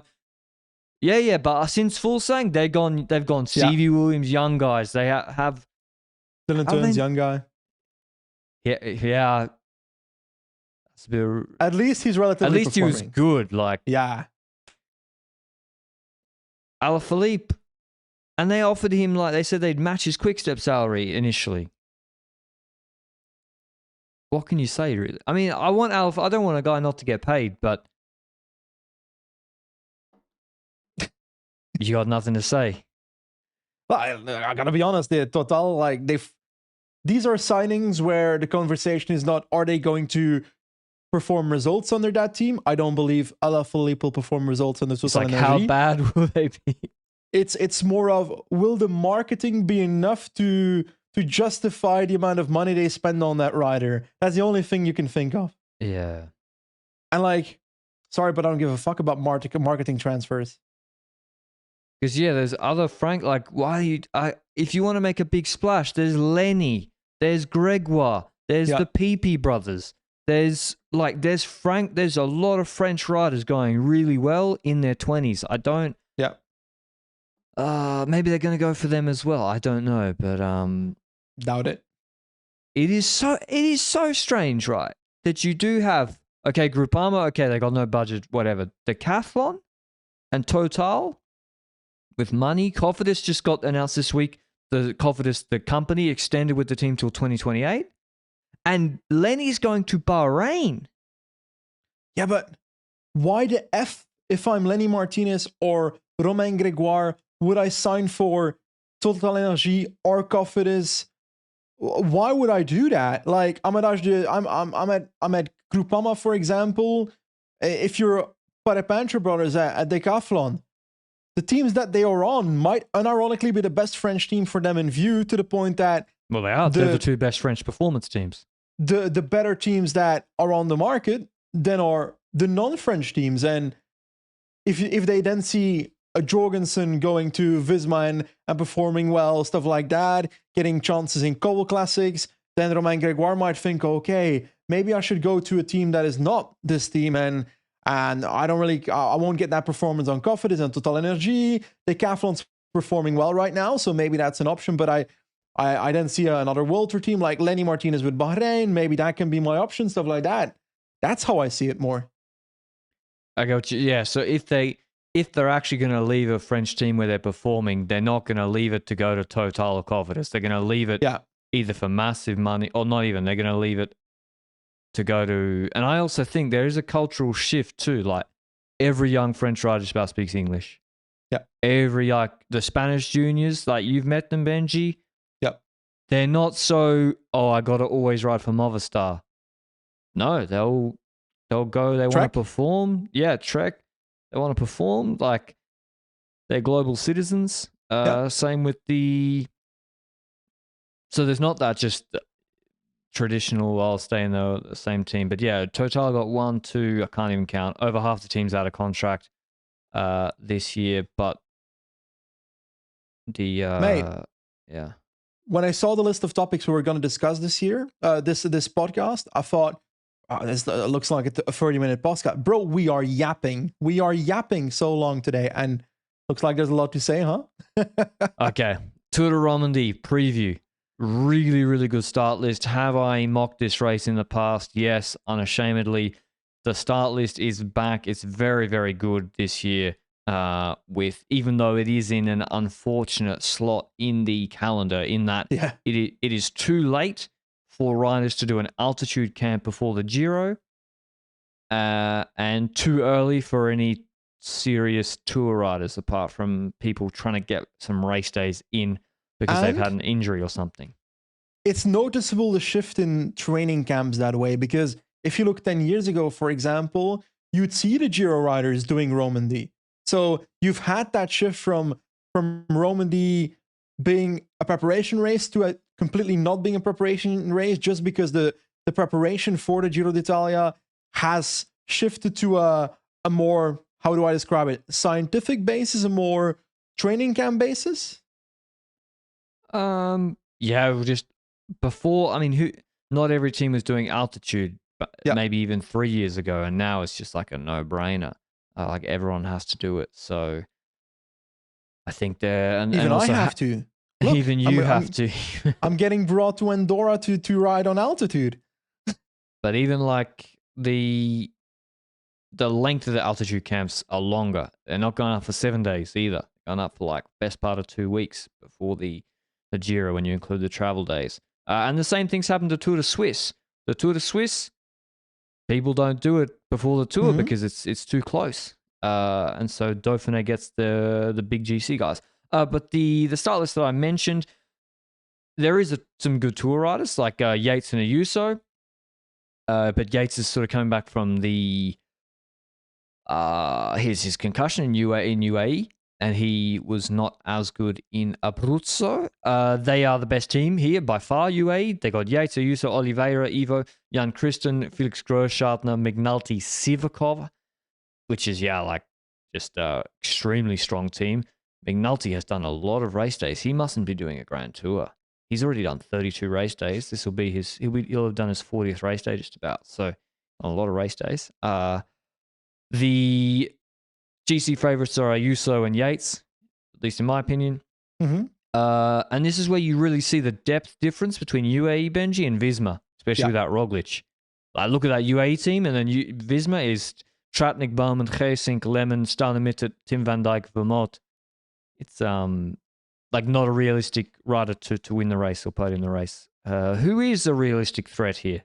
Yeah, but since Fuglsang, they've gone Stevie Williams, young guys. They have... Dylan Teuns, young guy. Yeah. At least he's relatively he was good. Like, Alaphilippe, and they offered him, like, they said they'd match his quick-step salary initially. What can you say, really? I mean, I don't want a guy not to get paid, but you got nothing to say. Well, I gotta be honest, the Total, like, these are signings where the conversation is not, are they going to perform results under that team? I don't believe Alaphilippe will perform results under Total Energy. How bad will they be? It's more of, will the marketing be enough to justify the amount of money they spend on that rider? That's the only thing you can think of. Yeah. And like, sorry, but I don't give a fuck about marketing transfers. Because there's other like, if you want to make a big splash, there's Lenny, there's Gregoire, there's the PP brothers, there's Frank, there's a lot of French riders going really well in their 20s. Maybe they're going to go for them as well. I don't know, but doubt it. It is so strange, right? That you do have, okay, Groupama, okay, they got no budget, whatever. Decathlon and Total with money. Cofidis just got announced this week. The Cofidis, the company, extended with the team till 2028. And Lenny's going to Bahrain. Yeah, but why the F, if I'm Lenny Martinez or Romain Gregoire, would I sign for Total Energy or Cofidis why would I do that? Like I'm at Groupama, for example. If you're Parapantra brothers at Decathlon, the teams that they are on might unironically be the best French team for them in view, to the point that Well, they are. They're the two best French performance teams. The better teams that are on the market then are the non-French teams. And if they then see a Jorgensen going to Visma and performing well, stuff like that, getting chances in Cobble Classics, then Romain Gregoire might think, okay, maybe I should go to a team that is not this team, and I won't get that performance on Cofidis and Total Energy. Decathlon's performing well right now, so maybe that's an option, but I then see another World Tour team like Lenny Martinez with Bahrain, maybe that can be my option, stuff like that. That's how I see it more. I got you. Yeah, so if they're actually going to leave a French team where they're performing, they're not going to leave it to go to Total or Cofidis. They're going to leave it either for massive money or not even. They're going to leave it to go to... And I also think there is a cultural shift too. Like every young French rider just about speaks English. Yeah. The Spanish juniors, like you've met them, Benji. Yep. They're not so, I got to always ride for Movistar. No, they'll go, they want to perform. Yeah, Trek. They want to perform, like they're global citizens. Same with so there's not that just traditional, I'll stay in the same team. But yeah, Total got 1, 2, I can't even count. Over half the team's out of contract this year. But Mate, yeah. When I saw the list of topics we were going to discuss this year, this podcast, I thought, this looks like a 30-minute podcast. Bro, we are yapping. We are yapping so long today, and looks like there's a lot to say, huh? Okay. Tour de Romandie preview. Really, really good start list. Have I mocked this race in the past? Yes, unashamedly. The start list is back. It's very, very good this year. Even though it is in an unfortunate slot in the calendar, in that it is too late for riders to do an altitude camp before the Giro, and too early for any serious tour riders, apart from people trying to get some race days in because they've had an injury or something. It's noticeable the shift in training camps that way, because if you look 10 years ago, for example, you'd see the Giro riders doing Romandie. So you've had that shift from Romandie being a preparation race to a completely not being a preparation race, just because the preparation for the Giro d'Italia has shifted to a more, how do I describe it, scientific basis, a more training camp basis? Yeah, just before, I mean, not every team was doing altitude, but maybe even 3 years ago, and now it's just like a no-brainer. Like everyone has to do it, so I think even I have to. Look, even you have to. I'm getting brought to Andorra to ride on altitude. But even like the length of the altitude camps are longer. They're not going up for 7 days either. They're going up for like best part of 2 weeks before the Giro when you include the travel days. And the same things happen to Tour de Suisse. The Tour de Suisse, people don't do it before the Tour because it's too close. And so Dauphiné gets the big GC guys. But the start list that I mentioned, there is some good tour riders like Yates and Ayuso. But Yates is sort of coming back from his concussion in UAE, and he was not as good in Abruzzo. They are the best team here by far, UAE. They got Yates, Ayuso, Oliveira, Ivo, Jan Christen, Felix Großschartner, McNulty, Sivakov, which is, just an extremely strong team. McNulty has done a lot of race days. He mustn't be doing a Grand Tour. He's already done 32 race days. This will be he'll have done his 40th race day just about. So a lot of race days. The GC favorites are Ayuso and Yates, at least in my opinion. Mm-hmm. And this is where you really see the depth difference between UAE, Benji, and Visma, especially without Roglic. Like, look at that UAE team, and then Visma is Tratnik, Bowman, Geesink, Lemon, Stanemit, Tim van Dijk, Vermont. It's like not a realistic rider to win the race or podium the race. Who is a realistic threat here?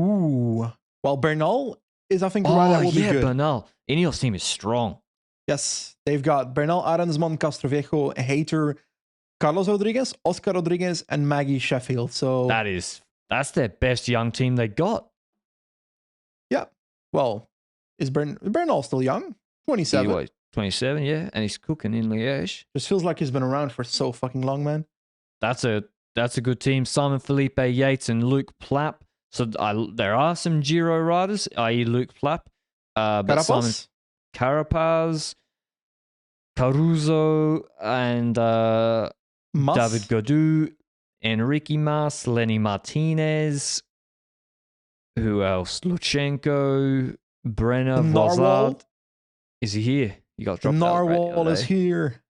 Ooh. Well, Bernal is, I think, the rider that will be good. Bernal. Ineos team is strong. Yes. They've got Bernal, Arensman, Castroviejo, Hater, Carlos Rodriguez, Oscar Rodriguez, and Maggie Sheffield. So that's their best young team they got. Yeah. Well, is Bernal still young? 27. 27, yeah, and he's cooking in Liège. Just feels like he's been around for so fucking long, man. That's a good team. Simon Felipe Yates and Luke Plapp. So there are some Giro riders, i.e. Luke Plapp. But Simon Carapaz, Caruso, and David Gaudu, Enrique Mas, Lenny Martinez. Who else? Luchenko, Brenner, Vozard. Is he here? You got dropped out. Narwhal is here.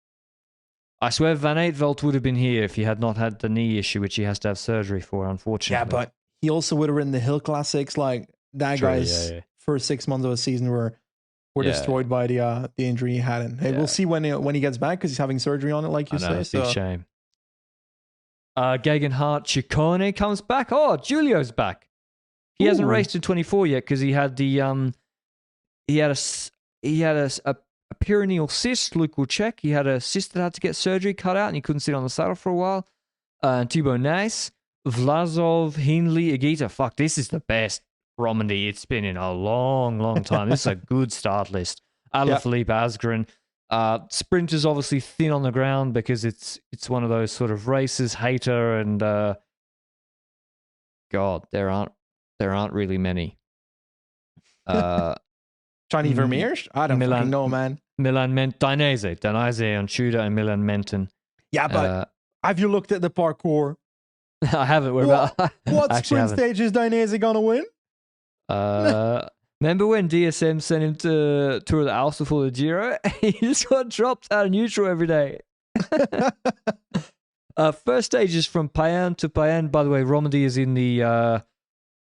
I swear Van Eytveld would have been here if he had not had the knee issue, which he has to have surgery for, unfortunately. Yeah, but he also would have ridden the Hill Classics. Like, that guy's first 6 months of a season were destroyed by the injury he had. And hey, we'll see when he gets back, because he's having surgery on it, like you say. It's a big shame. Gegenhardt Ciccone comes back. Oh, Giulio's back. He hasn't raced in 24 yet because he had the he had a perineal cyst. Luke will check. He had a cyst that had to get surgery cut out, and he couldn't sit on the saddle for a while. Thibaut Nice, Vlasov, Hindley, Agita. Fuck, this is the best Romandie it's been in a long, long time. This is a good start list. Alaphilippe Asgreen. Sprinters obviously thin on the ground because it's one of those sort of races. Hater and God, there aren't really many. Johnny Vermeers? I don't fucking know, man. Dainese on Tudor and Milan Menton. Yeah, but have you looked at the parkour? I haven't. What sprint stage is Dainese gonna win? Remember when DSM sent him to Tour de Alps before the Giro? He just got dropped out of neutral every day. First stage is from Payan to Payan. By the way, Romandie is in the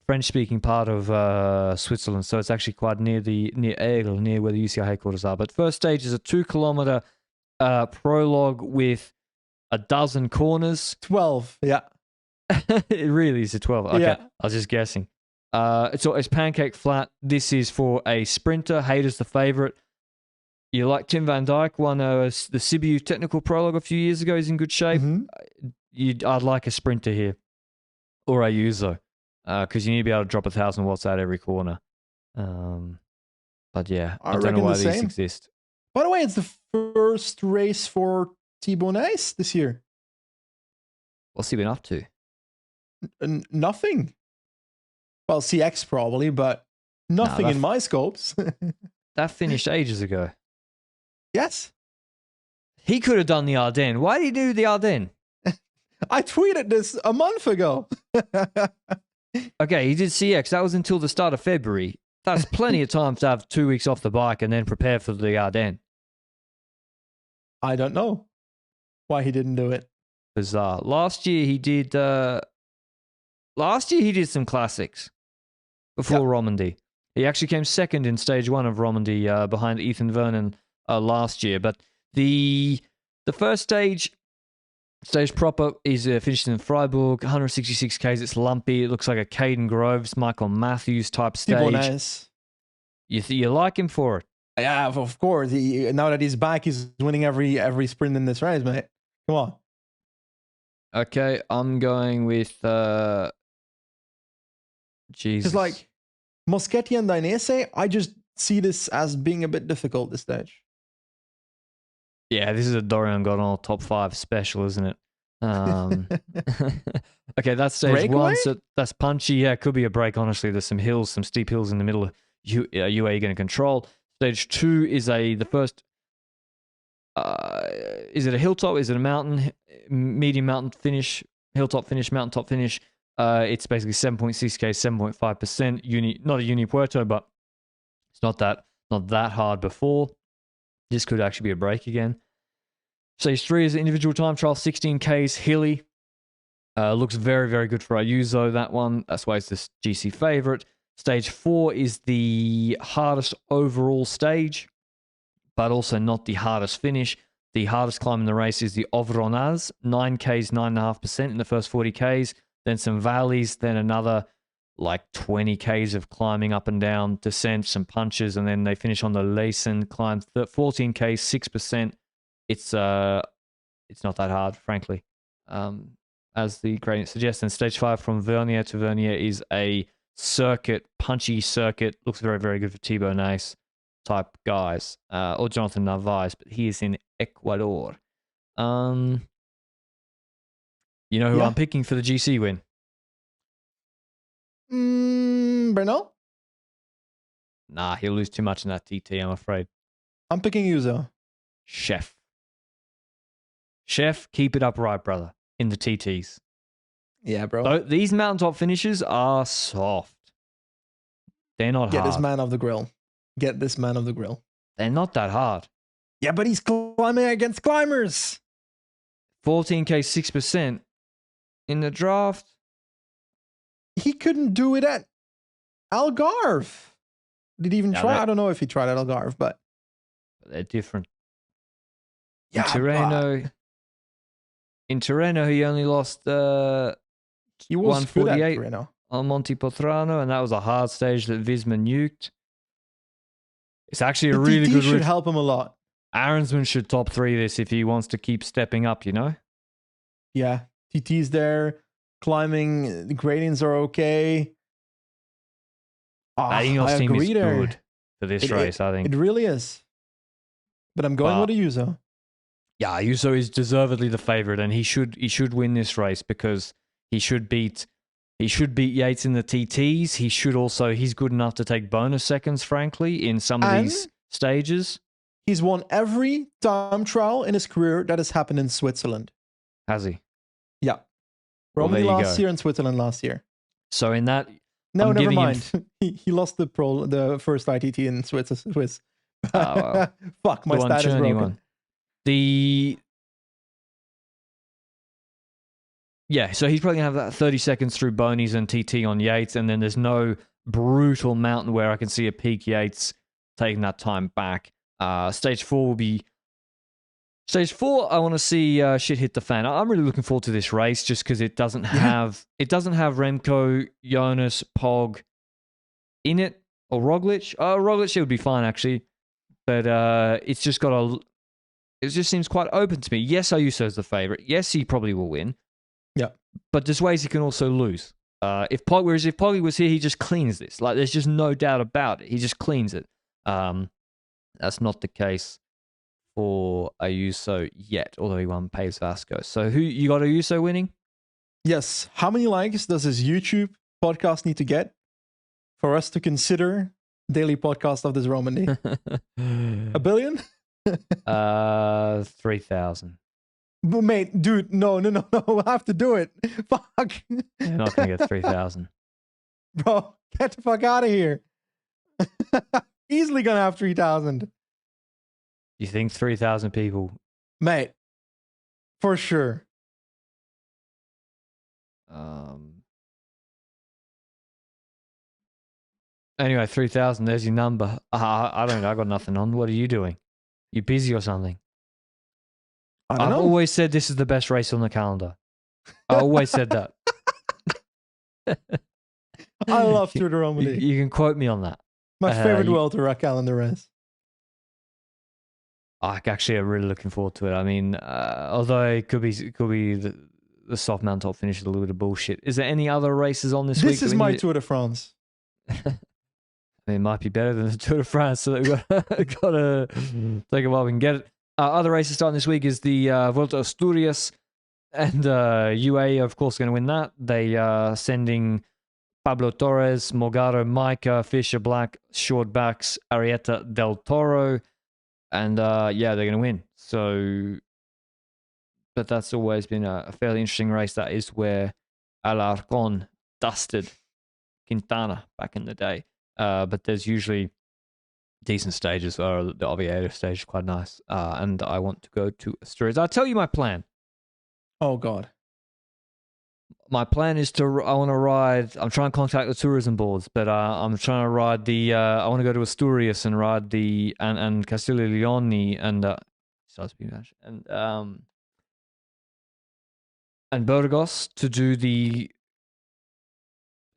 French-speaking part of Switzerland, so it's actually quite near Aigle, near where the UCI headquarters are. But first stage is a 2-kilometer prologue with a dozen corners. 12, yeah. It really is a 12. Okay, yeah. I was just guessing. It's pancake flat. This is for a sprinter. Hayter's the favorite. You like Tim Van Dijk won the Sibiu technical prologue a few years ago. He's in good shape. Mm-hmm. I'd like a sprinter here, or a user. Because you need to be able to drop 1,000 watts out every corner. But yeah, I don't know why these exist. By the way, it's the first race for Thibaut Nice this year. What's he been up to? Nothing. Well, CX probably, but nothing in my scopes. That finished ages ago. Yes. He could have done the Ardennes. Why did he do the Ardennes? I tweeted this a month ago. Okay, he did CX. That was until the start of February. That's plenty of time to have 2 weeks off the bike and then prepare for the Ardennes. I don't know why he didn't do it. Bizarre. Last year he did some classics before Romandie. He actually came second in stage 1 of Romandie behind Ethan Vernon last year. But the first stage proper is finished in Freiburg, 166 Ks. It's lumpy. It looks like a Caden Groves, Michael Matthews type stage. Nice. You like him for it? Yeah, of course. Now that he's back, he's winning every sprint in this race, mate. Come on. Okay, I'm going with Jesus. Because like Moschetti and Dainese, I just see this as being a bit difficult this stage. Yeah, this is a Dorian Godon top 5 special, isn't it? Okay, that's stage Breakaway? 1, so that's punchy. Yeah, it could be a break, honestly. There's some hills, some steep hills in the middle of UAE you're going to control. Stage 2 is the first... is it a hilltop? Is it a mountain? Medium mountain finish, hilltop finish, mountaintop finish. It's basically 7.6K, 7.5%. Not a Uni Puerto, but it's not that hard before. This could actually be a break again. Stage 3 is an individual time trial, 16Ks, hilly. Looks very, very good for Ayuso, that one. That's why it's this GC favorite. Stage 4 is the hardest overall stage, but also not the hardest finish. The hardest climb in the race is the Ovronaz, 9Ks, 9.5% in the first 40Ks. Then some valleys, then another like 20Ks of climbing up and down, descent, some punches, and then they finish on the Leysen climb, 14Ks, 6%. It's it's not that hard, frankly. As the gradient suggests. And stage 5 from Vernier to Vernier is a circuit, punchy circuit. Looks very, very good for Thibaut Nice type guys, or Jonathan Narvaez, but he is in Ecuador. You know who I'm picking for the GC win? Bernal? Nah, he'll lose too much in that TT, I'm afraid. I'm picking Yuzo. Chef, keep it upright, brother, in the TTs. Yeah, bro. So these mountaintop finishes are soft. They're not hard. Get this man off the grill. Get this man off the grill. They're not that hard. Yeah, but he's climbing against climbers. 14K, 6% in the draft. He couldn't do it at Algarve. Did he even try? I don't know if he tried at Algarve, but they're different. Yeah, in Tirreno, he only lost he was 148 on Monte Potrano, and that was a hard stage that Visma nuked. It's actually a really good route. Should help him a lot. Aaronsman should top 3 this if he wants to keep stepping up, you know? Yeah, TT's there. Climbing, the gradients are okay. Ineos team is good for this race, I think. It really is. But I'm going with Ayuso. Yeah, Ayuso is deservedly the favorite, and he should win this race because he should beat Yates in the TTs. He's good enough to take bonus seconds, frankly, in some of these stages. He's won every time trial in his career that has happened in Switzerland. Has he? Yeah. Romandie last year and Switzerland last year. So in that... No, never mind. He lost the first ITT in Swiss. Fuck, my stat is broken. One. So he's probably going to have that 30 seconds through Bonies and TT on Yates, and then there's no brutal mountain where I can see a peak Yates taking that time back. Stage 4 will be... Stage 4, I want to see shit hit the fan. I'm really looking forward to this race just because it doesn't have Remco, Jonas, Pog in it, or Roglic. Roglic, it would be fine actually, but it's just got it just seems quite open to me. Yes, Ayuso's the favorite. Yes, he probably will win. Yeah, but there's ways he can also lose. If Poggy was here, he just cleans this. Like, there's just no doubt about it. He just cleans it. That's not the case for Ayuso yet, although he won Paves Vasco. So who you got Ayuso winning? Yes. How many likes does his YouTube podcast need to get for us to consider daily podcast of this Romandie? 1 billion? 3,000. Mate, dude, no. We'll have to do it. Fuck. You're not going to get 3,000. Bro, get the fuck out of here. Easily going to have 3,000. You think 3,000 people? Mate, for sure. Anyway, 3,000, there's your number. I don't know, I got nothing on. What are you doing? You busy or something? I've always said this is the best race on the calendar. I always said that. I love Tour de Romandie. You can quote me on that. My favorite Vuelta calendar race. Actually, I'm really looking forward to it. I mean, although it could be the soft mountain top finish is a little bit of bullshit. Is there any other races on this week? This is my Tour de France. It might be better than the Tour de France, so we've got to take a while we can get it. Other races starting this week is the Vuelta Asturias, and UAE, of course, going to win that. They are sending Pablo Torres, Morgado, Micah, Fisher Black, Shortbacks, Arieta Del Toro, and they're going to win. So, but that's always been a fairly interesting race. That is where Alarcon dusted Quintana back in the day. But there's usually decent stages, or the Oviedo stage is quite nice. And I want to go to Asturias. I'll tell you my plan. Oh, God. My plan is I want to ride, I'm trying to contact the tourism boards, but I'm trying to ride I want to go to Asturias and ride and Castilla y León and Burgos to do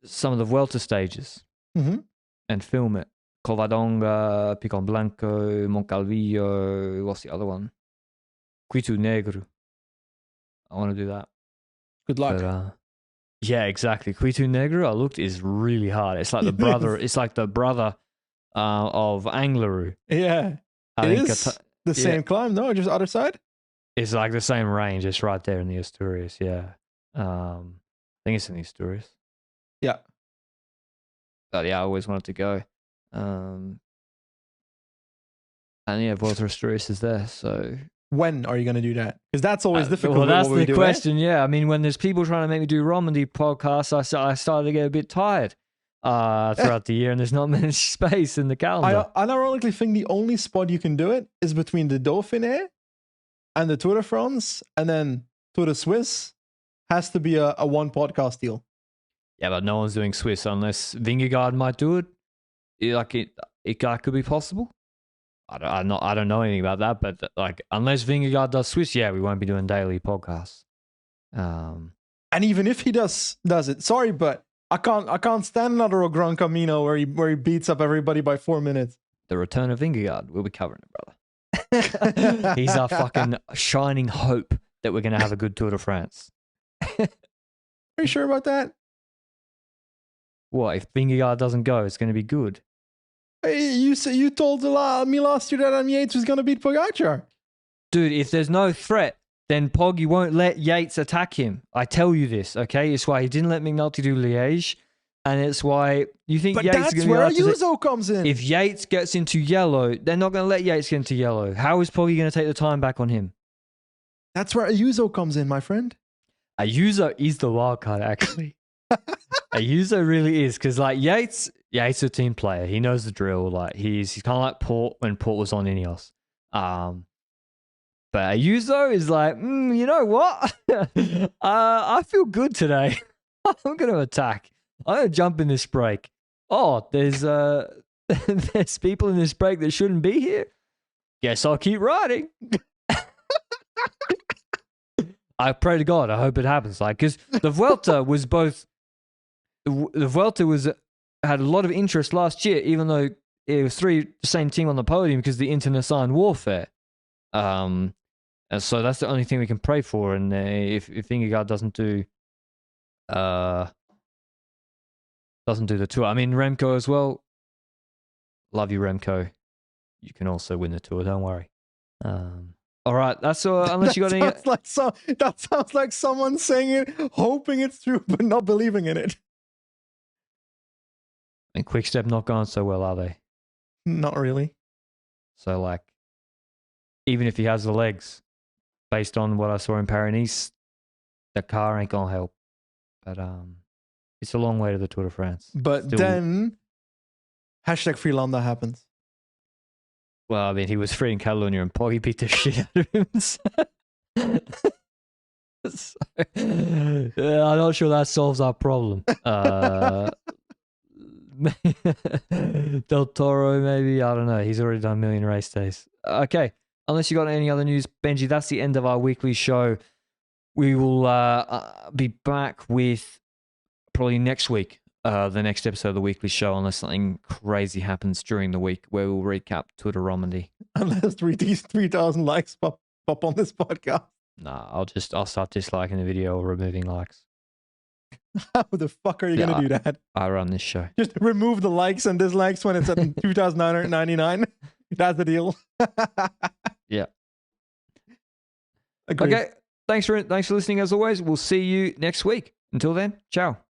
some of the Vuelta stages and film it. Covadonga, Picon Blanco, Moncalvillo, what's the other one? Cuito Negro. I want to do that. Good luck. But, yeah, exactly. Cuito Negro, I looked, is really hard. It's like the brother. It's like the brother of Angleroo. Yeah. I It think is the same climb, no? Just other side? It's like the same range. It's right there in the Asturias. Yeah. I think it's in the Asturias. Yeah. But yeah, I always wanted to go. And yeah, Vuelta Asturias is there. So when are you going to do that? Because that's always difficult. Well, that's the do, question. Yeah. I mean, when there's people trying to make me do Romandie podcasts, I started to get a bit tired throughout the year, and there's not much space in the calendar. I ironically think the only spot you can do it is between the Dauphiné and the Tour de France, and then Tour de Suisse has to be a one podcast deal. Yeah, but no one's doing Swiss unless Vingegaard might do it. It could be possible. I don't know anything about that, but like unless Vingegaard does Swiss, yeah, we won't be doing daily podcasts. And even if he does it, sorry, but I can't stand another Gran Camino where he beats up everybody by 4 minutes. The return of Vingegaard, we'll be covering it, brother. He's our fucking shining hope that we're gonna have a good Tour de France. Are you sure about that? What if Vingegaard doesn't go? It's gonna be good. Hey, you told me last year that Yates was gonna beat Pogacar. Dude, if there's no threat, then Poggy won't let Yates attack him. I tell you this, okay? It's why he didn't let McNulty do Liège, and it's why you think but Yates that's is going to be where Ayuso comes in. If Yates gets into yellow, they're not going to let Yates get into yellow. How is Poggy going to take the time back on him? That's where Ayuso comes in, my friend. Ayuso is the wild card, actually. Ayuso really is, because like Yates is a team player. He knows the drill. Like he's kind of like Port when Port was on Ineos. But Ayuso is like, you know what? I feel good today. I'm going to attack. I'm going to jump in this break. Oh, there's there's people in this break that shouldn't be here. Guess I'll keep riding. I pray to God. I hope it happens. Like, because the Vuelta was both. The Vuelta had a lot of interest last year, even though it was the same team on the podium because the internecine warfare. And so that's the only thing we can pray for. And if Vingegaard doesn't do the tour, I mean Remco as well. Love you, Remco. You can also win the tour. Don't worry. All right, that's all. Unless you got any. That sounds like someone saying it, hoping it's true, but not believing in it. And Quickstep not going so well, are they? Not really. So like, even if he has the legs, based on what I saw in Paris-Nice, the car ain't gonna help. But it's a long way to the Tour de France. But then #Freelanda happens. Well, I mean, he was free in Catalonia and Poggy beat the shit out of him. So, I'm not sure that solves our problem. Del Toro, maybe. I don't know. He's already done a million race days. Okay. Unless you got any other news, Benji, that's the end of our weekly show. We will be back with probably next week, the next episode of the weekly show, unless something crazy happens during the week, where we'll recap Tour de Romandie. Unless 3,000 likes pop on this podcast. Nah, I'll start disliking the video or removing likes. How the fuck are you going to do that? I run this show. Just remove the likes and dislikes when it's at 2,999. That's the deal. Yeah. Agreed. Okay. Thanks for listening as always. We'll see you next week. Until then, ciao.